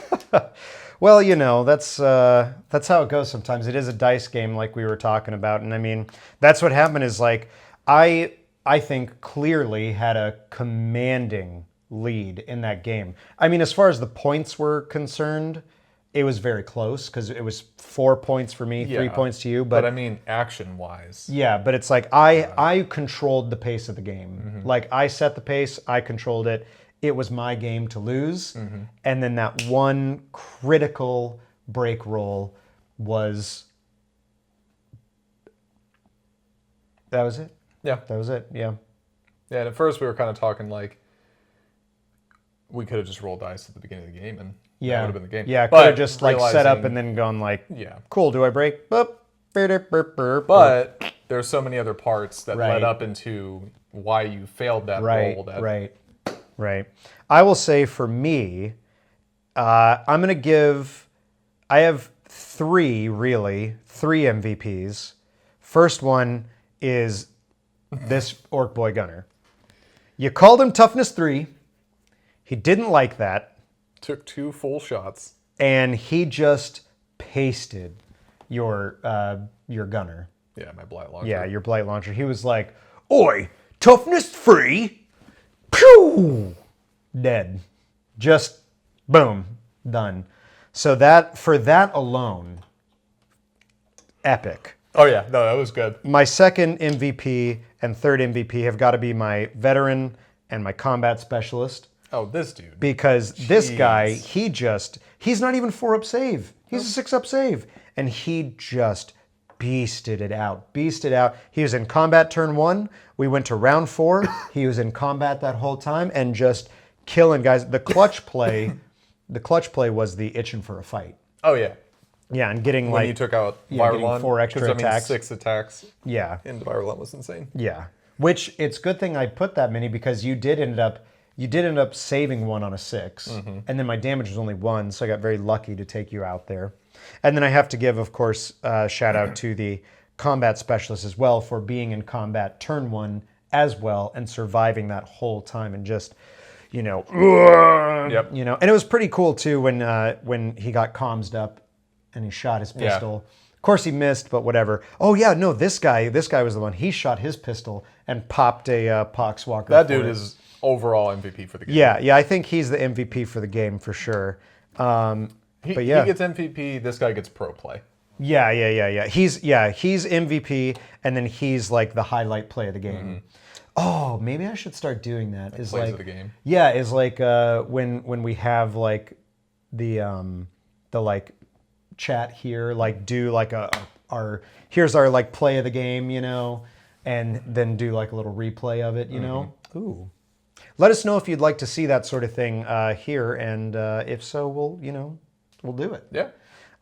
Speaker 1: Well, that's how it goes sometimes. It is a dice game like we were talking about. And I mean, that's what happened is like, I think clearly had a commanding lead in that game. I mean, as far as the points were concerned, it was very close because it was 4 points for me, 3 points to you. But
Speaker 2: I mean, action-wise.
Speaker 1: Yeah, but it's like I controlled the pace of the game. Like I set the pace, I controlled it. It was my game to lose. And then that one critical break roll was... That was it?
Speaker 2: Yeah.
Speaker 1: That was it, yeah.
Speaker 2: Yeah, and at first we were kind of talking like we could have just rolled dice at the beginning of the game and that would have been the game.
Speaker 1: Yeah, could have just like set up and then gone like, cool, do I break? But
Speaker 2: there's so many other parts that led up into why you failed that roll.
Speaker 1: Right. I will say for me, I'm going to give... I have 3 MVPs. First one is this Ork Boy Gunner. You called him Toughness 3. He didn't like that.
Speaker 2: Took 2 full shots.
Speaker 1: And he just pasted your gunner.
Speaker 2: Yeah, my Blight Launcher.
Speaker 1: Yeah, your Blight Launcher. He was like, oi, Toughness 3. Pew! Dead. Just boom. Done. So for that alone, epic.
Speaker 2: Oh yeah, no, that was good.
Speaker 1: My second MVP and third MVP have got to be my veteran and my combat specialist.
Speaker 2: Oh, this dude.
Speaker 1: Because this guy, he's not even 4-up save. He's a 6-up save. And he just beasted it out. He was in combat turn 1. We went to round 4. He was in combat that whole time and just killing guys. The clutch play was the itching for a fight.
Speaker 2: Oh yeah.
Speaker 1: Yeah, and getting
Speaker 2: when you took out Virulent,
Speaker 1: 4 extra attacks.
Speaker 2: 6 attacks.
Speaker 1: Yeah.
Speaker 2: And Virulent was insane.
Speaker 1: Yeah. Which it's a good thing I put that many because you did end up saving 1 on a 6. And then my damage was only 1, so I got very lucky to take you out there. And then I have to give, of course, a shout out to the combat specialist as well for being in combat turn 1 as well and surviving that whole time and just, and it was pretty cool too when he got commsed up and he shot his pistol. Of course he missed, but whatever. Oh yeah, no, this guy was the one. He shot his pistol and popped a Poxwalker.
Speaker 2: That dude is overall MVP for the game.
Speaker 1: Yeah, I think he's the MVP for the game for sure.
Speaker 2: He gets MVP. This guy gets pro play.
Speaker 1: Yeah. He's MVP, and then he's like the highlight play of the game. Oh, maybe I should start doing that. Is
Speaker 2: plays
Speaker 1: like
Speaker 2: of the game.
Speaker 1: Yeah, is like when we have like the like chat here, like do like here's our like play of the game, you know, and then do like a little replay of it, you know. Ooh. Let us know if you'd like to see that sort of thing here, and if so, we'll do it.
Speaker 2: Yeah.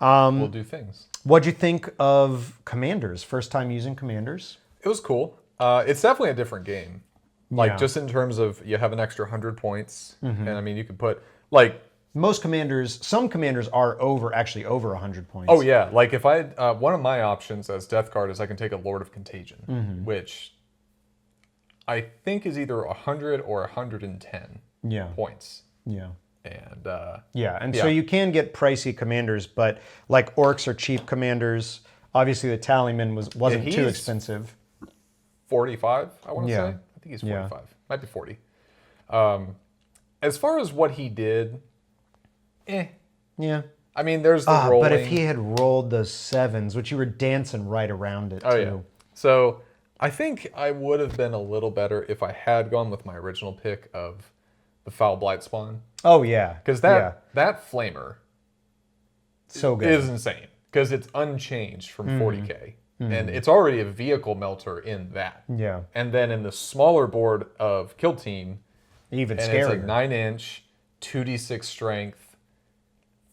Speaker 2: We'll do things.
Speaker 1: What'd you think of Commanders? First time using Commanders?
Speaker 2: It was cool. It's definitely a different game. Like,
Speaker 1: Yeah.
Speaker 2: just in terms of, you have an extra 100 points. And I mean, you could put, like...
Speaker 1: Some commanders are actually over 100 points.
Speaker 2: Oh, yeah. Like, if I... one of my options as Death Guard is I can take a Lord of Contagion, which I think is either 100 or 110 points.
Speaker 1: Yeah.
Speaker 2: And,
Speaker 1: so you can get pricey commanders, but like Orks are cheap commanders. Obviously, the Tallyman wasn't too expensive.
Speaker 2: 45, I want to say. I think he's 45. Might be 40. As far as what he did,
Speaker 1: Yeah.
Speaker 2: I mean, there's the rolling.
Speaker 1: But if he had rolled those 7s, which you were dancing right around it, too.
Speaker 2: Yeah. So I think I would have been a little better if I had gone with my original pick of the Foul Blight Spawn.
Speaker 1: Oh, yeah.
Speaker 2: Because that flamer
Speaker 1: so good.
Speaker 2: is insane. Because it's unchanged from 40k. And it's already a vehicle melter in that.
Speaker 1: Yeah.
Speaker 2: And then in the smaller board of Kill Team,
Speaker 1: even
Speaker 2: and
Speaker 1: scarier.
Speaker 2: it's a 9-inch, 2d6 strength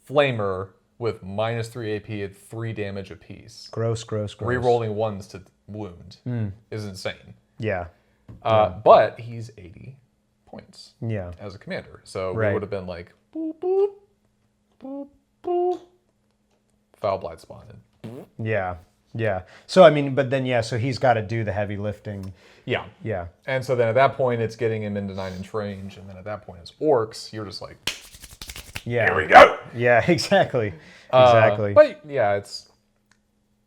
Speaker 2: flamer with -3 AP at 3 damage apiece.
Speaker 1: Gross.
Speaker 2: Rerolling 1s to wound is insane.
Speaker 1: Yeah.
Speaker 2: But he's 80 points as a commander. So we would have been like, boop, boop, boop, boop. Foul Blight Spawn.
Speaker 1: Yeah. So, I mean, but then, so he's got to do the heavy lifting. Yeah.
Speaker 2: And so then at that point, it's getting him into 9-inch range. And then at that point, as Orks, you're just like, here we go.
Speaker 1: Yeah, exactly.
Speaker 2: But yeah,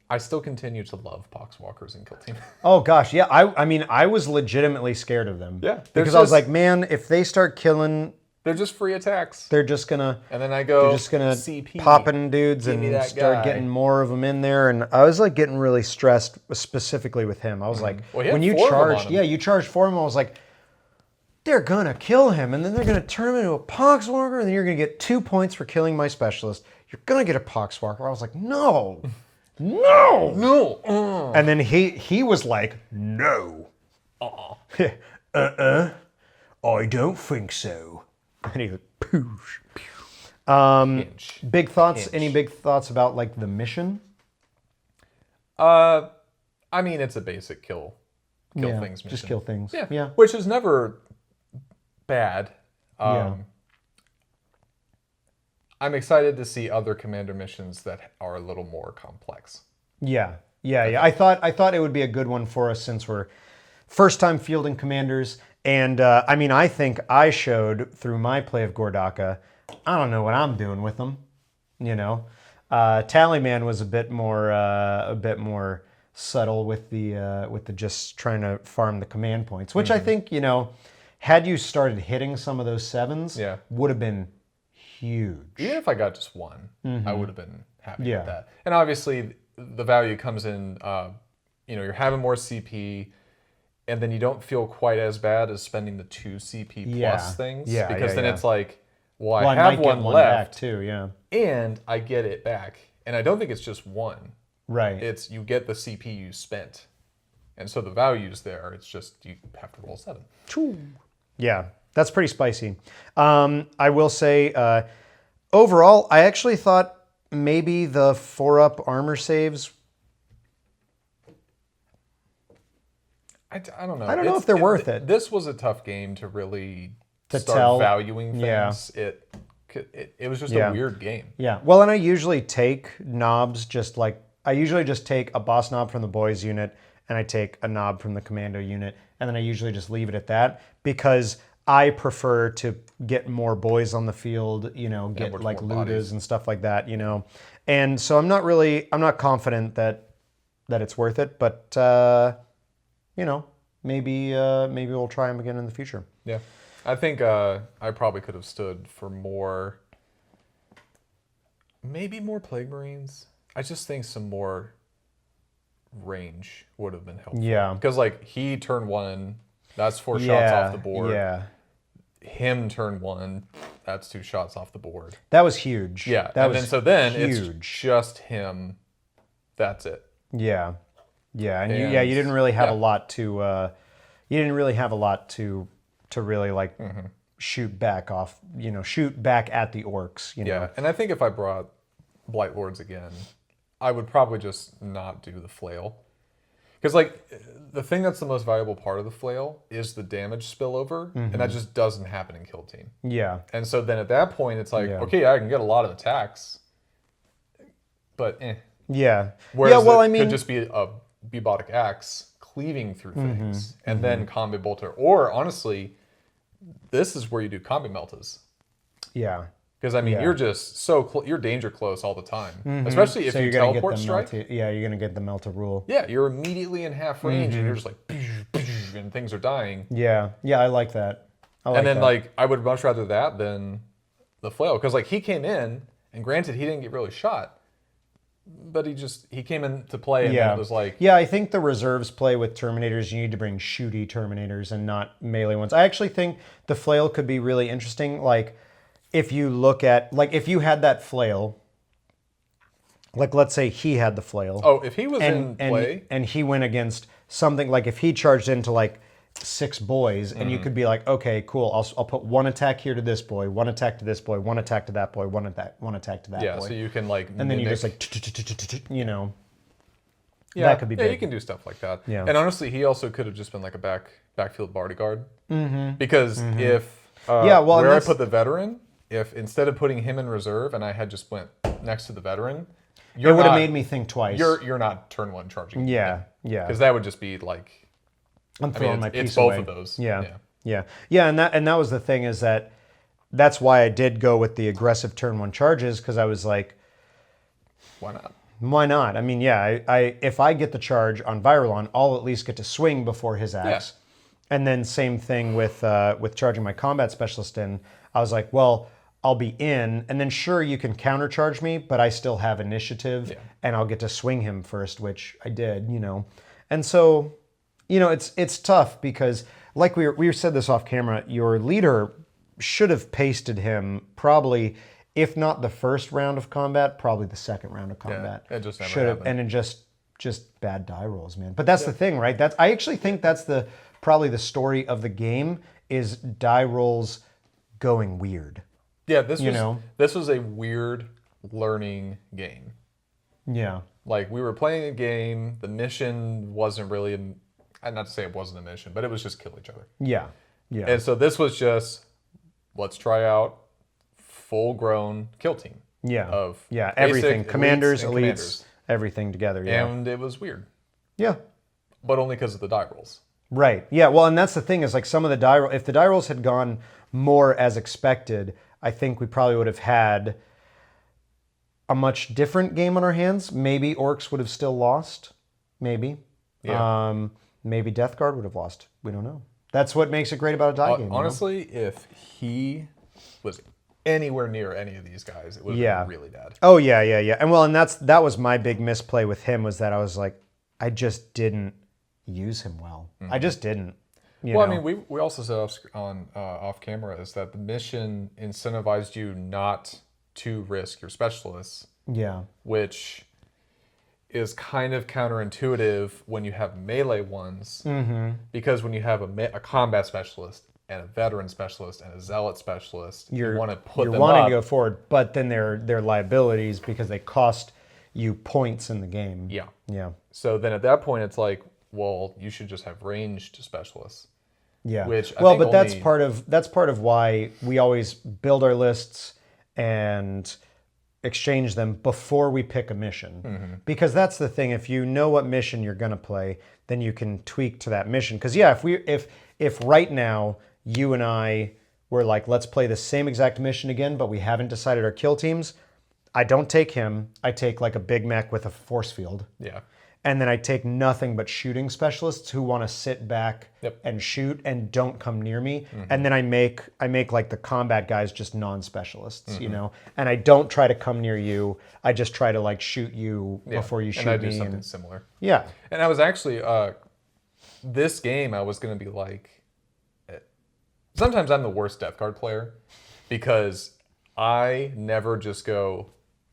Speaker 2: I still continue to love Poxwalkers and Kill Team.
Speaker 1: Oh, gosh. Yeah. I mean, I was legitimately scared of them.
Speaker 2: Yeah.
Speaker 1: Because I was like, man, if they start killing...
Speaker 2: They're just free attacks.
Speaker 1: They're just gonna...
Speaker 2: And then I go,
Speaker 1: they're just gonna
Speaker 2: CP,
Speaker 1: popping dudes and start getting more of them in there. And I was like getting really stressed specifically with him. I was like, when you charged... Yeah, you charged 4 of them. I was like, they're gonna kill him. And then they're gonna turn him into a Poxwalker. And then you're gonna get 2 points for killing my specialist. You're gonna get a Poxwalker. I was like, no. And then he was like, no. I don't think so. And he like, poosh. Big thoughts? Any big thoughts about like the mission?
Speaker 2: I mean, it's a basic kill things mission.
Speaker 1: Just kill things.
Speaker 2: Yeah. Which is never bad. I'm excited to see other commander missions that are a little more complex. Yeah. I thought it would be a good one for us since we're first time fielding commanders. And I mean, I think I showed through my play of Gordaka, I don't know what I'm doing with them, you know. Tallyman was a bit more subtle with the just trying to farm the command points, which I think, you know, had you started hitting some of those 7s, would have been huge. Even if I got just 1, I would have been happy with that. And obviously, the value comes in, you know, you're having more CP. And then you don't feel quite as bad as spending the 2 CP plus things. Because then it's like, well, I have one left.
Speaker 1: Back too,
Speaker 2: And I get it back. And I don't think it's just 1.
Speaker 1: Right.
Speaker 2: It's you get the CP you spent. And so the value's there. It's just you have to roll 7.
Speaker 1: Yeah, that's pretty spicy. I will say, overall, I actually thought maybe the 4-up armor saves...
Speaker 2: I don't know.
Speaker 1: I don't know if they're worth it.
Speaker 2: This was a tough game to really start valuing things. It was just a weird game.
Speaker 1: Yeah. Well, and I usually take knobs I usually just take a boss knob from the boys unit and I take a knob from the commando unit and then I usually just leave it at that because I prefer to get more boys on the field, you know, get like Ludas and stuff like that, you know. And so I'm not confident that it's worth it, but you know, maybe we'll try them again in the future.
Speaker 2: Yeah, I think I probably could have stood for maybe more Plague Marines. I just think some more range would have been helpful.
Speaker 1: Yeah,
Speaker 2: because like he turned 1, that's 4 shots off the board.
Speaker 1: Yeah,
Speaker 2: him turn 1, that's 2 shots off the board.
Speaker 1: That was huge.
Speaker 2: Yeah,
Speaker 1: Then
Speaker 2: it's just him. That's it.
Speaker 1: Yeah, and you didn't really have a lot to. You didn't really have a lot to really like shoot back off. Shoot back at the orcs.
Speaker 2: Yeah, and I think if I brought Blight Lords again, I would probably just not do the flail. Because, like, the thing that's the most valuable part of the flail is the damage spillover, and that just doesn't happen in Kill Team.
Speaker 1: Yeah.
Speaker 2: And so then at that point, it's like, okay, I can get a lot of attacks, but
Speaker 1: Yeah.
Speaker 2: Whereas
Speaker 1: it
Speaker 2: could just be a Bebotic Axe cleaving through things, and then Combi Bolter. Or, honestly, this is where you do Combi Meltas.
Speaker 1: Yeah.
Speaker 2: Because, I mean, you're just you're danger close all the time. Especially if you teleport strike.
Speaker 1: You're going to get the Melta rule.
Speaker 2: Yeah, you're immediately in half range, and you're just like, and things are dying.
Speaker 1: Yeah, I like that.
Speaker 2: And then, like, I would much rather that than the flail. Because, like, he came in, and granted, he didn't get really shot. But he came into play, and then it was like...
Speaker 1: Yeah, I think the reserves play with Terminators. You need to bring shooty Terminators and not melee ones. I actually think the flail could be really interesting. Like, if you look at... Like, if you had that flail... Like, let's say he had the flail.
Speaker 2: Oh, if he was in play...
Speaker 1: And he went against something... Like, if he charged into, like, 6 boys, and you could be like, okay, cool, I'll put 1 attack here to this boy, 1 attack to this boy, 1 attack to that boy, 1 attack to that boy.
Speaker 2: Yeah, so you can, like,
Speaker 1: and then you just, like,
Speaker 2: Yeah,
Speaker 1: that could be big.
Speaker 2: Yeah, you can do stuff like that.
Speaker 1: Yeah.
Speaker 2: And honestly, he also could have just been like a backfield bodyguard. Because if
Speaker 1: I
Speaker 2: put the veteran, if instead of putting him in reserve and I had just went next to the veteran,
Speaker 1: it would have made me think twice.
Speaker 2: You're not turn 1 charging.
Speaker 1: Yeah.
Speaker 2: Because that would just be like...
Speaker 1: I'm throwing my piece
Speaker 2: It's both
Speaker 1: away.
Speaker 2: of those.
Speaker 1: Yeah, and that was the thing, is that's why I did go with the aggressive turn 1 charges, because I was like,
Speaker 2: why not?
Speaker 1: Why not? I mean, if I get the charge on Virulon, I'll at least get to swing before his axe. Yeah. And then same thing with charging my combat specialist in. I was like, well, I'll be in, and then sure, you can countercharge me, but I still have initiative, and I'll get to swing him first, which I did, And so... it's tough because, like we said this off camera, your leader should have pasted him probably, if not the first round of combat, probably the second round of combat.
Speaker 2: Yeah, it just never
Speaker 1: should have,
Speaker 2: happened.
Speaker 1: and then just bad die rolls, man. But that's the thing, right? I actually think that's probably the story of the game, is die rolls going weird.
Speaker 2: Yeah, this was a weird learning game.
Speaker 1: Yeah.
Speaker 2: Like, we were playing a game, the mission wasn't really... not to say it wasn't a mission, but it was just kill each other.
Speaker 1: Yeah.
Speaker 2: And so this was just, let's try out full-grown kill team.
Speaker 1: Yeah. Everything. Commanders, elites, everything together. Yeah.
Speaker 2: And it was weird.
Speaker 1: Yeah.
Speaker 2: But only because of the die rolls.
Speaker 1: Right. Yeah. Well, and that's the thing, is like some of the die rolls, if the die rolls had gone more as expected, I think we probably would have had a much different game on our hands. Maybe Orks would have still lost. Maybe.
Speaker 2: Yeah.
Speaker 1: Maybe Death Guard would have lost. We don't know. That's what makes it great about a die game.
Speaker 2: Honestly, if he was anywhere near any of these guys, it would have been really bad.
Speaker 1: Oh, yeah. And that was my big misplay with him, was that I was like, I just didn't use him well. I just didn't.
Speaker 2: I mean, we also said off camera is that the mission incentivized you not to risk your specialists.
Speaker 1: Yeah.
Speaker 2: Which is kind of counterintuitive when you have melee ones, because when you have a combat specialist and a veteran specialist and a zealot specialist, you want to put them up. You're wanting to
Speaker 1: go forward, but then they're liabilities because they cost you points in the game.
Speaker 2: Yeah. So then at that point, it's like, well, you should just have ranged specialists.
Speaker 1: Yeah.
Speaker 2: That's
Speaker 1: part of why we always build our lists and exchange them before we pick a mission. Because that's the thing, if you know what mission you're going to play, then you can tweak to that mission. Because if right now you and I were like, let's play the same exact mission again, but we haven't decided our kill teams, I don't take him. I take like a Big Mac with a force field.
Speaker 2: Yeah.
Speaker 1: And then I take nothing but shooting specialists who want to sit back and shoot and don't come near me. And then I make like the combat guys just non-specialists, And I don't try to come near you. I just try to like shoot you before you shoot me.
Speaker 2: And I do something similar.
Speaker 1: Yeah.
Speaker 2: And I was actually this game I was going to be like, sometimes I'm the worst Death Guard player because I never just go,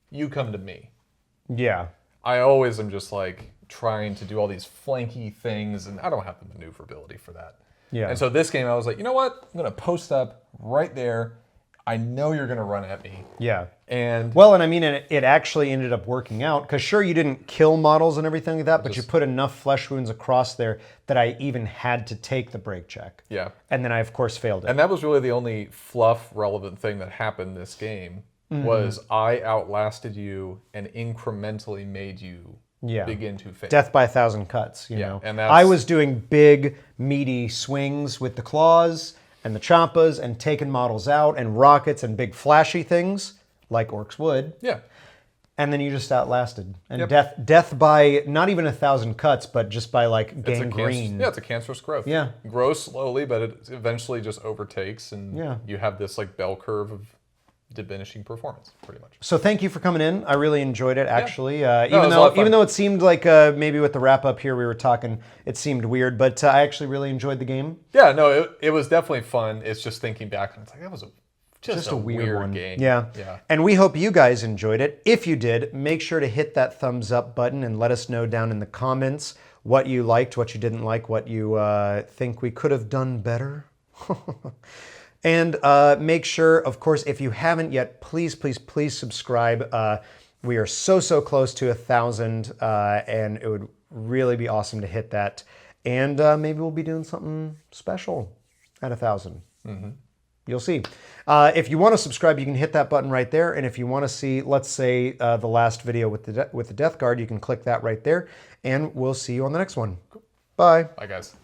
Speaker 2: you come to me.
Speaker 3: Yeah.
Speaker 2: I always am just like trying to do all these flanky things, and I don't have the maneuverability for that.
Speaker 3: Yeah.
Speaker 2: And so this game, I was like, you know what? I'm going to post up right there. I know you're going to run at me.
Speaker 3: Yeah.
Speaker 2: And
Speaker 3: well, and I mean, it actually ended up working out because sure, you didn't kill models and everything like that, but you put enough flesh wounds across there that I even had to take the break check.
Speaker 2: Yeah.
Speaker 3: And then I, of course, failed it.
Speaker 2: And that was really the only fluff relevant thing that happened this game was I outlasted you and incrementally made you begin to fail.
Speaker 3: Death by 1,000 cuts, you know.
Speaker 2: And
Speaker 3: I was doing big, meaty swings with the claws and the choppas and taking models out and rockets and big flashy things like Orks would.
Speaker 2: Yeah.
Speaker 3: And then you just outlasted. And death by not even 1,000 cuts, but just by like gangrene.
Speaker 2: It's a cancerous growth.
Speaker 3: Yeah.
Speaker 2: Grows slowly, but it eventually just overtakes, and you have this like bell curve of diminishing performance, pretty much.
Speaker 3: So thank you for coming in. I really enjoyed it, actually.
Speaker 2: Even
Speaker 3: though it seemed like maybe with the wrap up here we were talking, it seemed weird, but I actually really enjoyed the game.
Speaker 2: Yeah, no, it was definitely fun. It's just thinking back, and it's like that was just a weird game.
Speaker 3: Yeah. And we hope you guys enjoyed it. If you did, make sure to hit that thumbs up button and let us know down in the comments what you liked, what you didn't like, what you think we could have done better. And make sure, of course, if you haven't yet, please, please, please subscribe. We are so close to 1,000, and it would really be awesome to hit that. And maybe we'll be doing something special at 1,000. You'll see. If you want to subscribe, you can hit that button right there. And if you want to see, let's say, the last video with the Death Guard, you can click that right there. And we'll see you on the next one. Bye.
Speaker 2: Bye, guys.